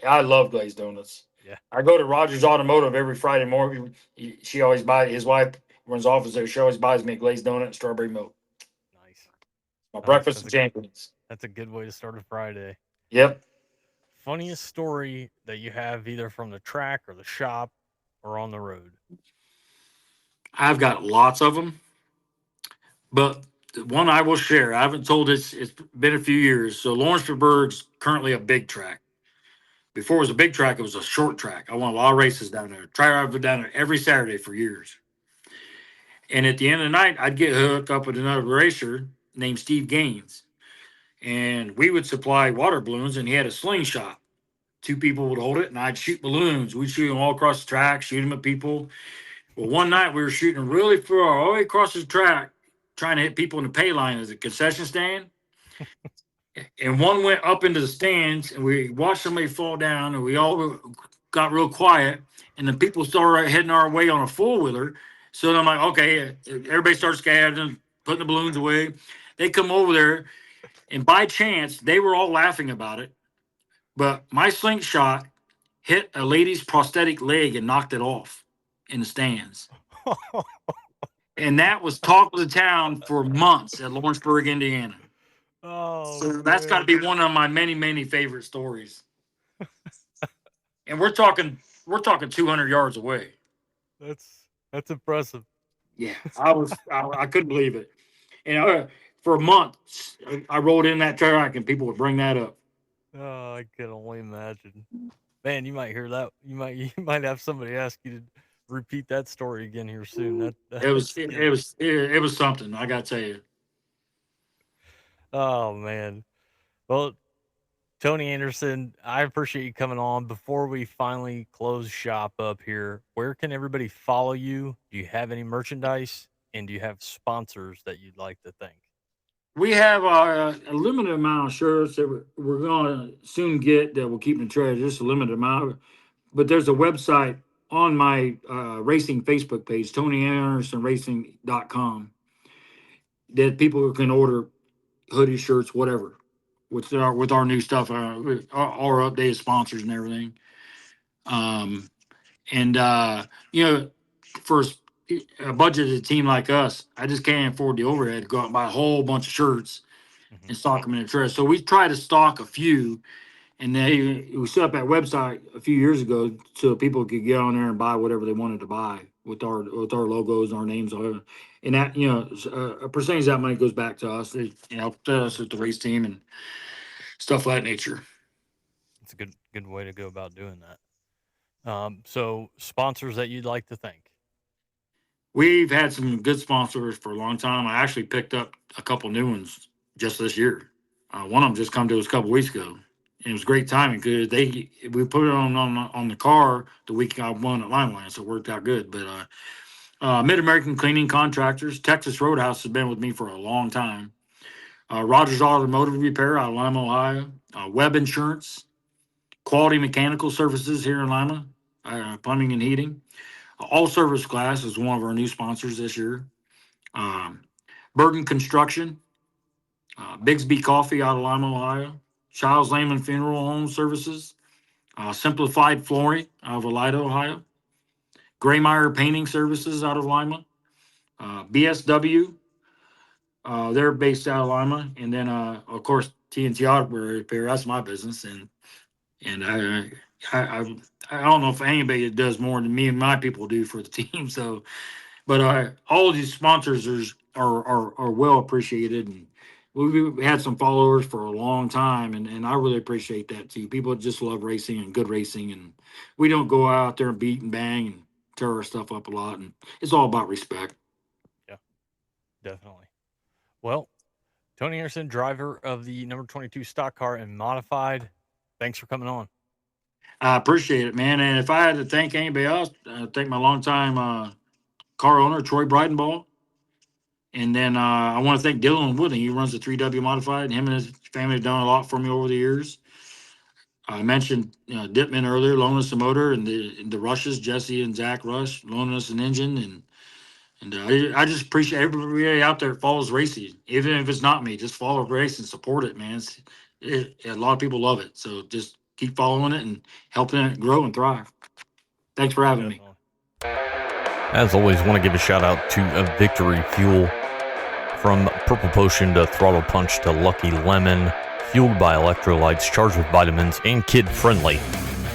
I love glazed donuts. Yeah. I go to Rogers Automotive every Friday morning. She always buys, his wife runs office there. She always buys me a glazed donut and strawberry milk. Nice. My breakfast of champions. That's a good way to start a Friday. Yep. Funniest story that you have either from the track or the shop or on the road? I've got lots of them, but the one I will share, I haven't told this, it's been a few years. So Lawrenceburg's currently a big track. Before it was a big track, it was a short track. I won a lot of races down there. I've down there every Saturday for years. And at the end of the night, I'd get hooked up with another racer named Steve Gaines. And we would supply water balloons, and he had a slingshot. Two people would hold it, and I'd shoot balloons. We'd shoot them all across the track, shoot them at people. Well, one night we were shooting really far, all the way across the track, trying to hit people in the pay line as a concession stand. And one went up into the stands, and we watched somebody fall down, and we all got real quiet. And then people started heading our way on a four-wheeler. So I'm like, okay, everybody starts gathering, putting the balloons away. They come over there, and by chance, they were all laughing about it. But my slingshot hit a lady's prosthetic leg and knocked it off in the stands. And that was talk of the town for months at Lawrenceburg, Indiana. Oh, so that's got to be one of my many, many favorite stories. And we're talking 200 yards away. That's impressive. Yeah, I couldn't believe it. And for months, I rolled in that track, and people would bring that up. Oh, I can only imagine. Man, you might hear that. You might have somebody ask you to repeat that story again here soon. It was something, I got to tell you. Oh man. Well, Tony Anderson, I appreciate you coming on. Before we finally close shop up here, where can everybody follow you? Do you have any merchandise? And do you have sponsors that you'd like to thank? We have a limited amount of shirts that we're going to soon get that we'll keep in treasure, just a limited amount. But there's a website on my racing Facebook page, TonyAndersonRacing.com, that people can order hoodies, shirts, whatever, with our new stuff, our updated sponsors and everything. For a budgeted team like us, I just can't afford the overhead to go out and buy a whole bunch of shirts and stock them in the trash. So we try to stock a few, and we set up that website a few years ago so people could get on there and buy whatever they wanted to buy with our logos, our names on it. And that, a percentage of that money goes back to us. They helped us with the race team and stuff of that nature. It's a good way to go about doing that. So sponsors that you'd like to thank? We've had some good sponsors for a long time. I actually picked up a couple new ones just this year. One of them just come to us a couple weeks ago. And it was great timing because we put it on the car the week I won at Limelight, so it worked out good. But Mid-American Cleaning Contractors, Texas Roadhouse has been with me for a long time. Rogers Automotive Repair out of Lima, Ohio. Web Insurance, Quality Mechanical Services here in Lima, plumbing and heating. All Service Glass is one of our new sponsors this year. Burton Construction, Bigsby Coffee out of Lima, Ohio. Childs Lehman Funeral Home Services, Simplified Flooring out of Elida, Ohio. Graymeyer Painting Services out of Lima. BSW, they're based out of Lima. And then, of course, TNT Auto Repair, that's my business. And I don't know if anybody does more than me and my people do for the team. So, but all of these sponsors are well appreciated, and we've had some followers for a long time, and I really appreciate that too. People just love racing and good racing, and we don't go out there and beat and bang and tear our stuff up a lot, and it's all about respect. Yeah, definitely. Well, Tony Anderson, driver of the number 22 stock car and modified, thanks for coming on. I appreciate it, man. And if I had to thank anybody else, I'd thank my longtime car owner, Troy Bridenball. And then I want to thank Dylan Wooding. He runs the 3W Modified. Him and his family have done a lot for me over the years. I mentioned Dittman earlier, loaning us a motor, and the Rushes, Jesse and Zach Rush, loaning us an engine. And I just appreciate everybody out there that follows racing. Even if it's not me, just follow racing, support it, man. A lot of people love it. So just keep following it and helping it grow and thrive. Thanks for having me. As always, want to give a shout out to a Victory Fuel. From Purple Potion to Throttle Punch to Lucky Lemon, fueled by electrolytes, charged with vitamins, and kid-friendly.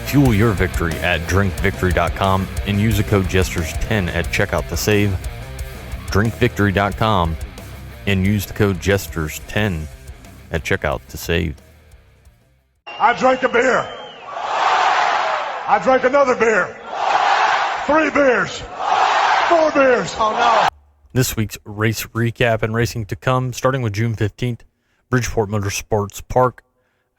Fuel your victory at drinkvictory.com and use the code Jesters10 at checkout to save. Drinkvictory.com and use the code Jesters10 at checkout to save. I drank a beer. I drank another beer. 3 beers. 4 beers. Oh no. This week's race recap and racing to come, starting with June 15th, Bridgeport Motorsports Park,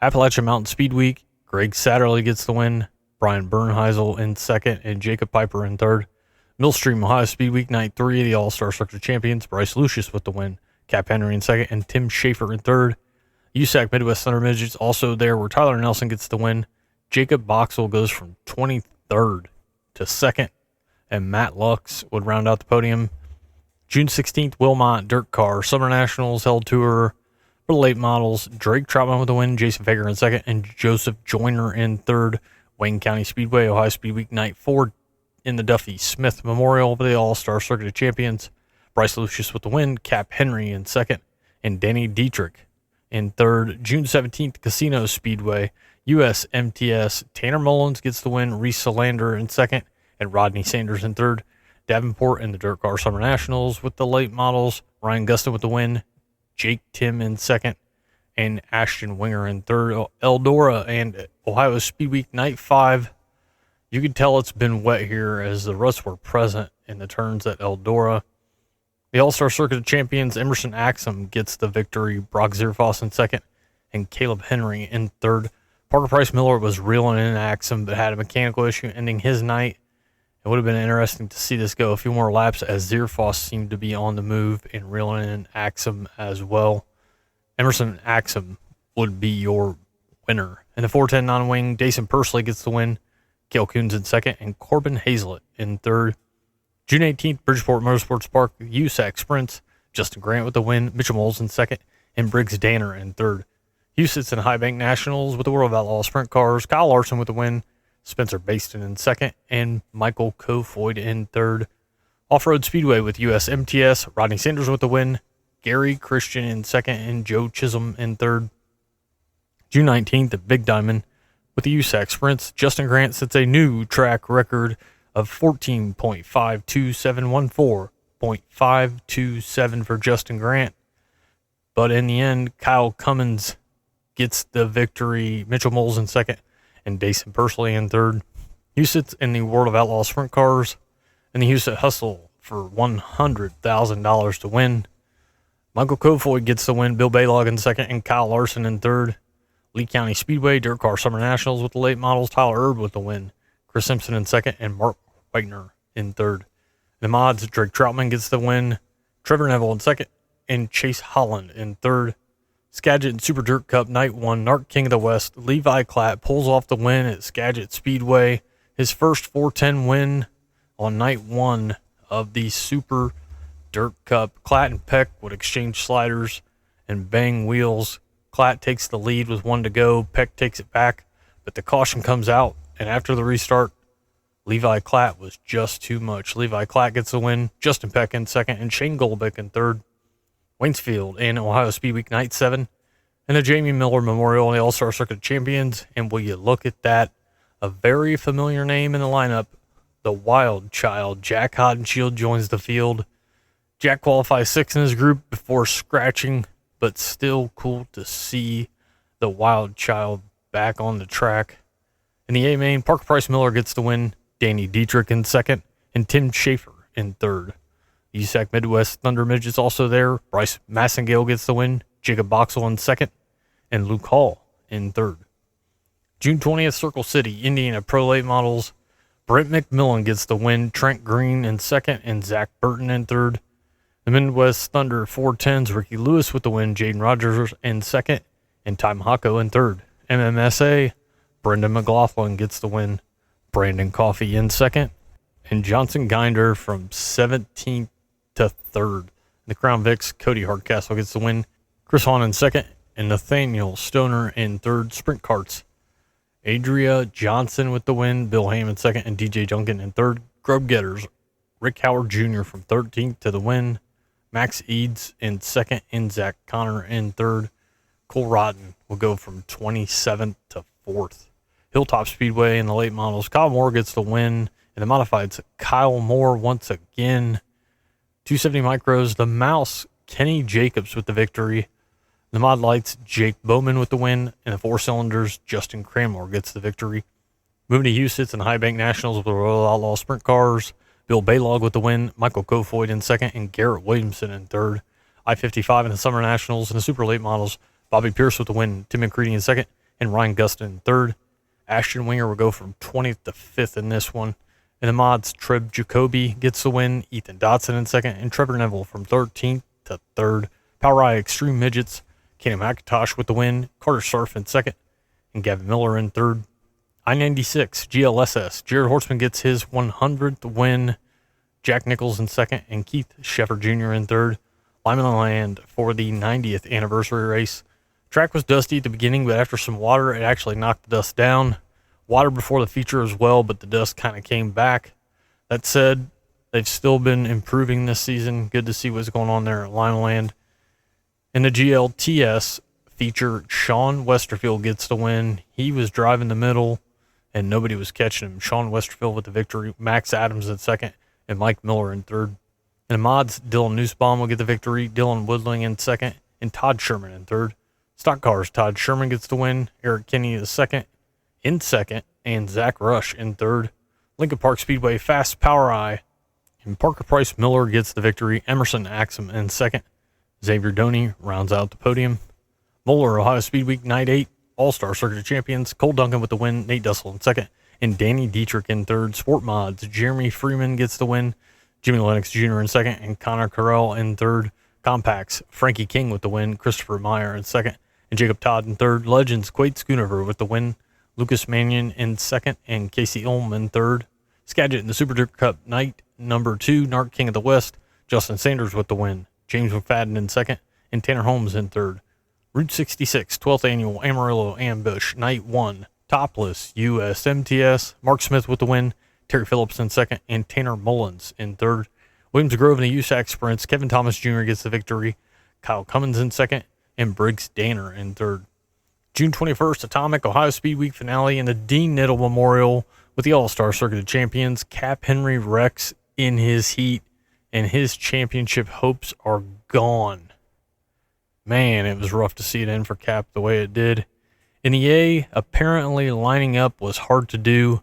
Appalachian Mountain Speedweek. Greg Satterley gets the win, Brian Bernheisel in second, and Jacob Piper in third. Millstream Ohio Speedweek Night 3, the All-Star Circuit Champions, Bryce Lucius with the win, Cap Henry in second, and Tim Schaefer in third. USAC Midwest Thunder Midgets also there, where Tyler Nelson gets the win. Jacob Boxell goes from 23rd to second, and Matt Lux would round out the podium. June 16th, Wilmot Dirt Car Summer Nationals held tour for the late models. Drake Troutman with the win, Jason Fager in second, and Joseph Joyner in third. Wayne County Speedway, Ohio Speedweek Night 4 in the Duffy Smith Memorial for the All-Star Circuit of Champions. Bryce Lucius with the win, Cap Henry in second, and Danny Dietrich in third. June 17th, Casino Speedway, US MTS. Tanner Mullins gets the win, Reese Solander in second, and Rodney Sanders in third. Davenport in the Dirt Car Summer Nationals with the late models. Ryan Gustin with the win. Jake Tim in second. And Ashton Winger in third. Eldora and Ohio Speedweek Night 5. You can tell it's been wet here as the ruts were present in the turns at Eldora. The All-Star Circuit of Champions, Emerson Axum gets the victory. Brock Zierfoss in second. And Caleb Henry in third. Parker Price Miller was reeling in Axum but had a mechanical issue ending his night. It would have been interesting to see this go a few more laps as Zierfoss seemed to be on the move and reeling in Axum as well. Emerson Axum would be your winner. In the 410 non-wing, Dason Pursley gets the win. Cale Coons in second and Corbin Hazlett in third. June 18th, Bridgeport Motorsports Park, USAC Sprints. Justin Grant with the win. Mitchell Moles in second and Briggs Danner in third. Houston's and High Bank Nationals with the World of Outlaw Sprint Cars. Kyle Larson with the win. Spencer Baston in second, and Michael Kofoid in third. Off-Road Speedway with US MTS, Rodney Sanders with the win, Gary Christian in second, and Joe Chisholm in third. June 19th at Big Diamond with the USAC Sprints, Justin Grant sets a new track record of 14.52714. 0.527 for Justin Grant. But in the end, Kyle Cummins gets the victory, Mitchell Moles in second, and Dason Pursley in third. Houston's in the World of Outlaw Sprint Cars, and the Houston Hustle for $100,000 to win. Michael Kofoid gets the win, Bill Baylog in second, and Kyle Larson in third. Lee County Speedway, Dirt Car Summer Nationals with the late models, Tyler Erb with the win. Chris Simpson in second, and Mark Wagner in third. The mods, Drake Troutman gets the win, Trevor Neville in second, and Chase Holland in third. Skagit and Super Dirt Cup Night 1, Narc King of the West, Levi Klatt pulls off the win at Skagit Speedway. His first 410 win on Night 1 of the Super Dirt Cup. Klatt and Peck would exchange sliders and bang wheels. Klatt takes the lead with 1 to go. Peck takes it back, but the caution comes out, and after the restart, Levi Klatt was just too much. Levi Klatt gets the win, Justin Peck in second, and Shane Golbeck in third. Waynesfield and Ohio Speedweek Night 7, and the Jamie Miller Memorial and the All-Star Circuit Champions. And will you look at that, a very familiar name in the lineup, the Wild Child, Jack Hodenshield joins the field. Jack qualifies 6th in his group before scratching, but still cool to see the wild child back on the track. In the A main, Parker Price Miller gets the win, Danny Dietrich in 2nd, and Tim Schaefer in 3rd. The USAC Midwest Thunder Midget's also there. Bryce Massengale gets the win, Jacob Boxell in 2nd, and Luke Hall in 3rd. June 20th, Circle City, Indiana Pro Late Models. Brent McMillan gets the win, Trent Green in 2nd, and Zach Burton in 3rd. The Midwest Thunder 410s, Ricky Lewis with the win, Jaden Rogers in 2nd, and Ty Mahako in 3rd. MMSA, Brendan McLaughlin gets the win, Brandon Coffey in 2nd, and Johnson Ginder from 17th to 3rd. The Crown Vics, Cody Hardcastle gets the win, Chris Hahn in 2nd, and Nathaniel Stoner in 3rd. Sprint Karts, Adria Johnson with the win, Bill Ham in 2nd, and DJ Duncan in 3rd. Grub Getters, Rick Howard Jr. from 13th to the win, Max Eads in 2nd, and Zach Connor in 3rd. Cole Rotten will go from 27th to 4th. Hilltop Speedway in the late models, Kyle Moore gets the win. In the modifieds, Kyle Moore once again. 270 micros, the Mouse, Kenny Jacobs with the victory. The Mod Lights, Jake Bowman with the win. And the 4 cylinders, Justin Cranmore gets the victory. Moving to Houston and High Bank Nationals with the Royal Outlaw Sprint Cars. Bill Baylog with the win, Michael Kofoid in 2nd, and Garrett Williamson in 3rd. I-55 in the Summer Nationals and the Super Late Models, Bobby Pierce with the win, Tim McCready in 2nd, and Ryan Gustin in 3rd. Ashton Winger will go from 20th to 5th in this one. In the mods, Treb Jacoby gets the win, Ethan Dotson in 2nd, and Trevor Neville from 13th to 3rd. Power Eye Extreme Midgets, Kenny McIntosh with the win, Carter Surf in 2nd, and Gavin Miller in 3rd. I-96 GLSS, Jared Hortzman gets his 100th win, Jack Nichols in 2nd, and Keith Sheffer Jr. in 3rd. Lyman Land for the 90th anniversary race. Track was dusty at the beginning, but after some water, it actually knocked the dust down. Water before the feature as well, but the dust kind of came back. That said, they've still been improving this season. Good to see what's going on there at Lyman Land. In the GLTS feature, Sean Westerfield gets the win. He was driving the middle, and nobody was catching him. Sean Westerfield with the victory. Max Adams in 2nd, and Mike Miller in 3rd. In the mods, Dylan Nussbaum will get the victory. Dylan Woodling in 2nd, and Todd Sherman in 3rd. Stock cars, Todd Sherman gets the win. Eric Kinney is 2nd, and Zach Rush in 3rd. Lincoln Park Speedway Fast Power Eye, and Parker Price Miller gets the victory. Emerson Axum in 2nd. Xavier Doney rounds out the podium. Moeller Ohio Speedweek Night 8 All-Star Circuit Champions. Cole Duncan with the win. Nate Dussel in 2nd, and Danny Dietrich in 3rd. Sport Mods, Jeremy Freeman gets the win. Jimmy Lennox Jr. in 2nd, and Connor Carell in 3rd. Compacts, Frankie King with the win. Christopher Meyer in 2nd, and Jacob Todd in 3rd. Legends, Quade Schoonover with the win. Lucas Mannion in 2nd, and Casey Ulm in 3rd. Skagit in the Super Duper Cup Night number 2, Narc King of the West. Justin Sanders with the win. James McFadden in 2nd, and Tanner Holmes in 3rd. Route 66, 12th Annual Amarillo Ambush Night 1, Topless USMTS. Mark Smith with the win. Terry Phillips in 2nd, and Tanner Mullins in 3rd. Williams Grove in the USAC Sprints, Kevin Thomas Jr. gets the victory. Kyle Cummins in 2nd, and Briggs Danner in 3rd. June 21st, Atomic Ohio Speed Week finale in the Dean Niddle Memorial with the All-Star Circuit of Champions. Cap Henry Rex in his heat, and his championship hopes are gone. Man, it was rough to see it end for Cap the way it did. In the A, apparently lining up was hard to do.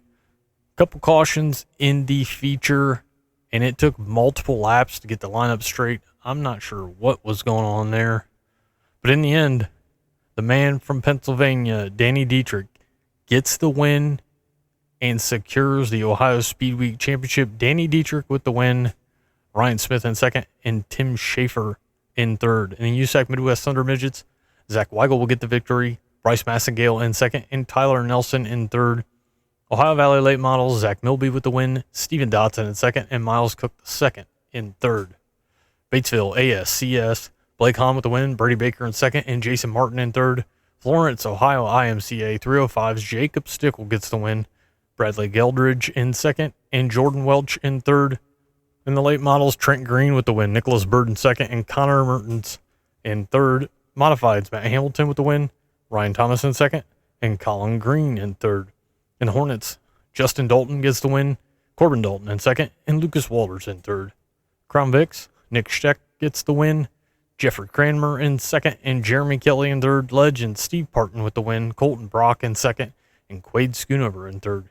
Couple cautions in the feature, and it took multiple laps to get the lineup straight. I'm not sure what was going on there. But in the end, the man from Pennsylvania, Danny Dietrich, gets the win and secures the Ohio Speed Week Championship. Danny Dietrich with the win, Ryan Smith in 2nd, and Tim Schaefer in 3rd. In the USAC Midwest Thunder Midgets, Zach Weigel will get the victory. Bryce Massengale in 2nd, and Tyler Nelson in 3rd. Ohio Valley Late Models, Zach Milby with the win, Steven Dotson in 2nd, and Miles Cook II in 3rd. Batesville ASCS, Blake Hahn with the win, Brady Baker in 2nd, and Jason Martin in 3rd. Florence, Ohio IMCA 305's Jacob Stickle gets the win, Bradley Geldridge in 2nd, and Jordan Welch in 3rd. In the late models, Trent Green with the win, Nicholas Bird in 2nd, and Connor Mertens in 3rd. Modifieds, Matt Hamilton with the win, Ryan Thomas in 2nd, and Colin Green in 3rd. In the Hornets, Justin Dalton gets the win, Corbin Dalton in 2nd, and Lucas Walters in 3rd. Crown Vics, Nick Scheck gets the win. Jeffrey Cranmer in second, and Jeremy Kelly in third. Legend Steve Parton with the win. Colton Brock in second, and Quade Schoonover in third.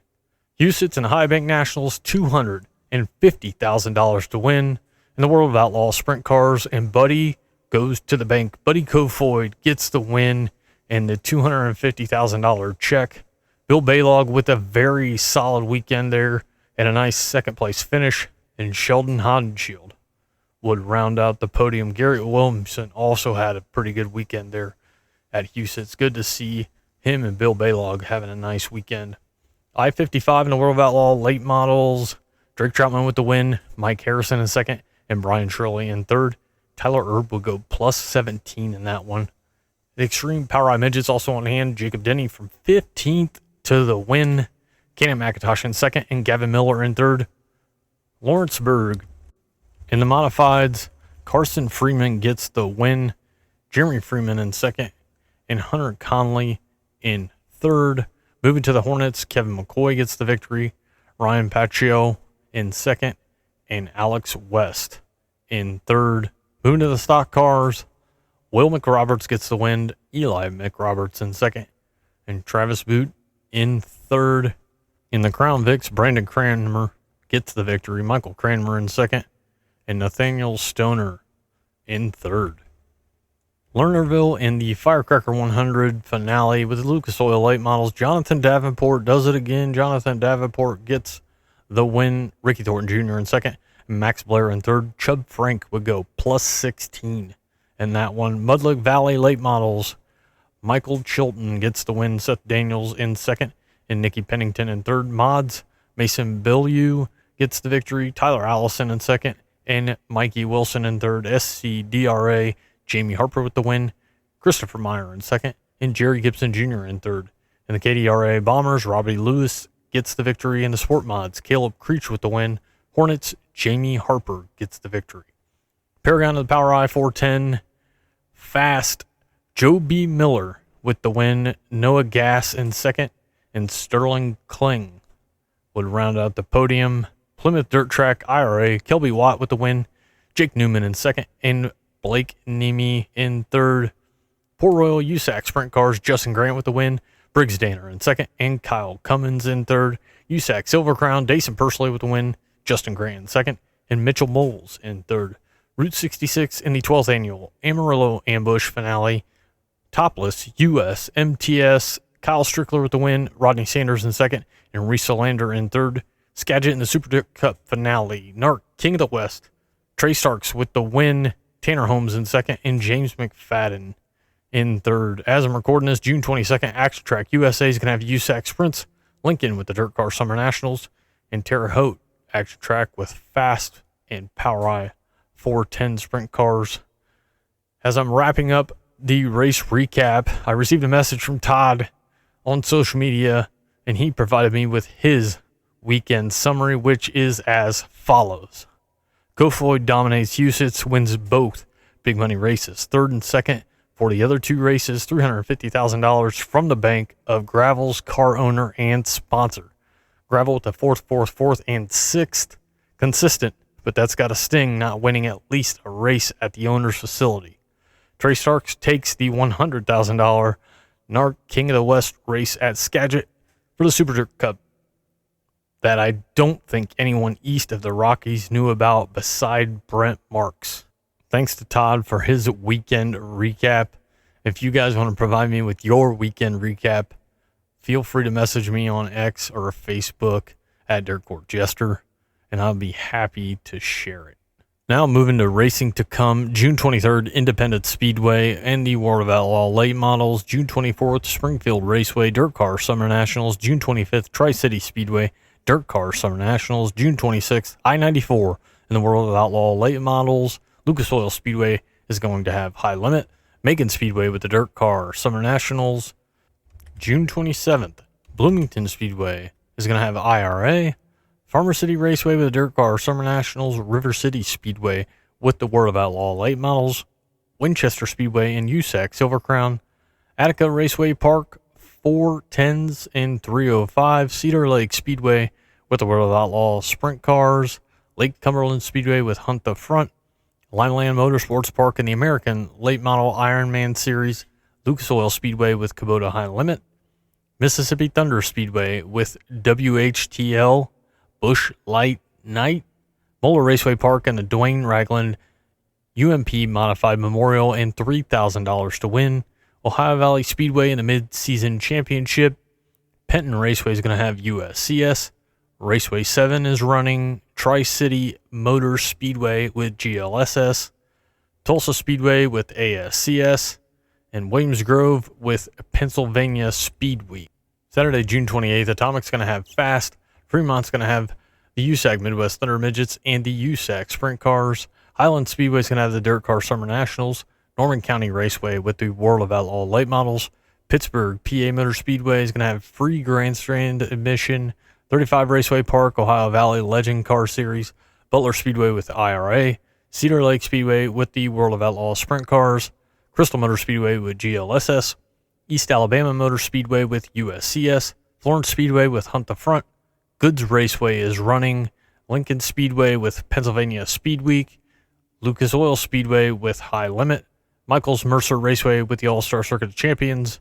Huset's and High Bank Nationals, $250,000 to win. In the World of Outlaw Sprint Cars, and Buddy goes to the bank. Buddy Kofoid gets the win and the $250,000 check. Bill Baylog with a very solid weekend there and a nice second place finish. And Sheldon Hodenshield would round out the podium. Garrett Williamson also had a pretty good weekend there at Houston. It's good to see him and Bill Baylog having a nice weekend. I-55 in the World of Outlaw late models. Drake Troutman with the win. Mike Harrison in second, and Brian Shirley in third. Tyler Erb would go plus 17 in that one. The Extreme Power Eye Midgets also on hand. Jacob Denny from 15th to the win. Kenny McIntosh in second, and Gavin Miller in third. Lawrenceburg in the modifieds, Carson Freeman gets the win. Jeremy Freeman in second, and Hunter Conley in third. Moving to the Hornets, Kevin McCoy gets the victory. Ryan Paccio in second, and Alex West in third. Moving to the stock cars, Will McRoberts gets the win. Eli McRoberts in second, and Travis Boot in third. In the Crown Vics, Brandon Cranmer gets the victory. Michael Cranmer in second, and Nathaniel Stoner in third. Lernerville in the Firecracker 100 finale with the Lucas Oil late models. Jonathan Davenport does it again. Jonathan Davenport gets the win. Ricky Thornton Jr. in second, and Max Blair in third. Chubb Frank would go plus 16 in that one. Mudlick Valley late models. Michael Chilton gets the win. Seth Daniels in second, and Nikki Pennington in third. Mods, Mason Bilyeu gets the victory. Tyler Allison in second, and Mikey Wilson in third. SCDRA, Jamie Harper with the win. Christopher Meyer in second, and Jerry Gibson Jr. in third. In the KDRA Bombers, Robbie Lewis gets the victory. In the Sport Mods, Caleb Creech with the win. Hornets, Jamie Harper gets the victory. Paragon of the Power Eye 410 Fast, Joe B. Miller with the win. Noah Gass in second, and Sterling Kling would round out the podium. Plymouth Dirt Track IRA, Kelby Watt with the win. Jake Newman in second, and Blake Nemi in third. Port Royal USAC Sprint Cars, Justin Grant with the win. Briggs Danner in second, and Kyle Cummins in third. USAC Silver Crown, Dason Pursley with the win. Justin Grant in second, and Mitchell Moles in third. Route 66 in the 12th annual Amarillo Ambush finale. Topless US MTS, Kyle Strickler with the win. Rodney Sanders in second, and Reese Solander in third. Skagit in the Super Duke Cup finale. Narc King of the West, Trey Starks with the win. Tanner Holmes in second, and James McFadden in third. As I'm recording this, June 22nd, Action Track USA is going to have USAC Sprints. Lincoln with the Dirt Car Summer Nationals, and Terre Haute Action Track with Fast and Power Eye 410 Sprint Cars. As I'm wrapping up the race recap, I received a message from Todd on social media, and he provided me with his weekend summary, which is as follows. Kofoid dominates Huset's, wins both big money races. Third and second for the other two races, $350,000 from the bank of Gravel's car owner and sponsor. Gravel with the fourth, and sixth. Consistent, but that's got a sting, not winning at least a race at the owner's facility. Trey Starks takes the $100,000 NARC King of the West race at Skagit for the Super Dirt Cup that I don't think anyone east of the Rockies knew about beside Brent Marks. Thanks to Todd for his weekend recap. If you guys want to provide me with your weekend recap, feel free to message me on X or Facebook at Dirt Court Jester, and I'll be happy to share it. Now moving to racing to come, June 23rd, Independent Speedway and the World of Outlaw late models. June 24th, Springfield Raceway Dirt Car Summer Nationals. June 25th, Tri-City Speedway Dirt Car Summer Nationals. June 26th, I-94 in the World of Outlaw late models. Lucas Oil Speedway is going to have High Limit. Macon Speedway with the Dirt Car Summer Nationals. June 27th, Bloomington Speedway is going to have IRA. Farmer City Raceway with the Dirt Car Summer Nationals. River City Speedway with the World of Outlaw late models. Winchester Speedway and USAC Silver Crown. Attica Raceway Park 410s and 305. Cedar Lake Speedway with the World of Outlaw Sprint Cars. Lake Cumberland Speedway with Hunt the Front. Limeland Motorsports Park in the American Late Model Ironman Series, Lucas Oil Speedway with Kubota High Limit, Mississippi Thunder Speedway with WHTL, Busch Light Night, Moeller Raceway Park and the Dwayne Ragland UMP Modified Memorial and $3,000 to win, Ohio Valley Speedway in the Mid-Season Championship, Penton Raceway is going to have USCS, Raceway 7 is running Tri-City Motor Speedway with GLSS, Tulsa Speedway with ASCS, and Williams Grove with Pennsylvania Speedweek. Saturday, June 28th, Atomic's going to have Fast, Fremont's going to have the USAC Midwest Thunder Midgets and the USAC Sprint Cars, Highland Speedway is going to have the Dirt Car Summer Nationals, Norman County Raceway with the World of Outlaw Late Models, Pittsburgh PA Motor Speedway is going to have free grandstand admission, 35 Raceway Park, Ohio Valley Legend Car Series, Butler Speedway with IRA, Cedar Lake Speedway with the World of Outlaw Sprint Cars, Crystal Motor Speedway with GLSS, East Alabama Motor Speedway with USCS, Florence Speedway with Hunt the Front, Goods Raceway is running, Lincoln Speedway with Pennsylvania Speedweek, Lucas Oil Speedway with High Limit, Michaels Mercer Raceway with the All-Star Circuit of Champions,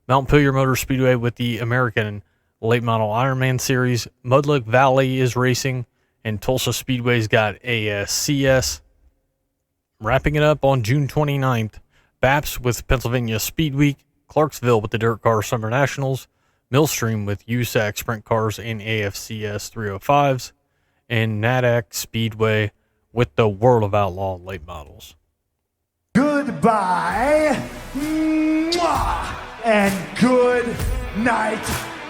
Mount Pillier Motor Speedway with the American Late Model Ironman Series, Mudlick Valley is racing, and Tulsa Speedway's got ASCS. Wrapping it up on June 29th, BAPS with Pennsylvania Speedweek, Clarksville with the Dirt Car Summer Nationals, Millstream with USAC Sprint Cars and AFCS 305s, and Natick Speedway with the World of Outlaw Late Models. Goodbye. Mwah! And good night,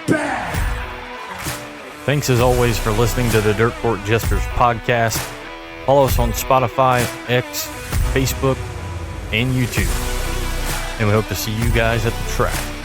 bang. Thanks as always for listening to the Dirt Court Jesters podcast. Follow us on Spotify, X, Facebook, and YouTube. And we hope to see you guys at the track.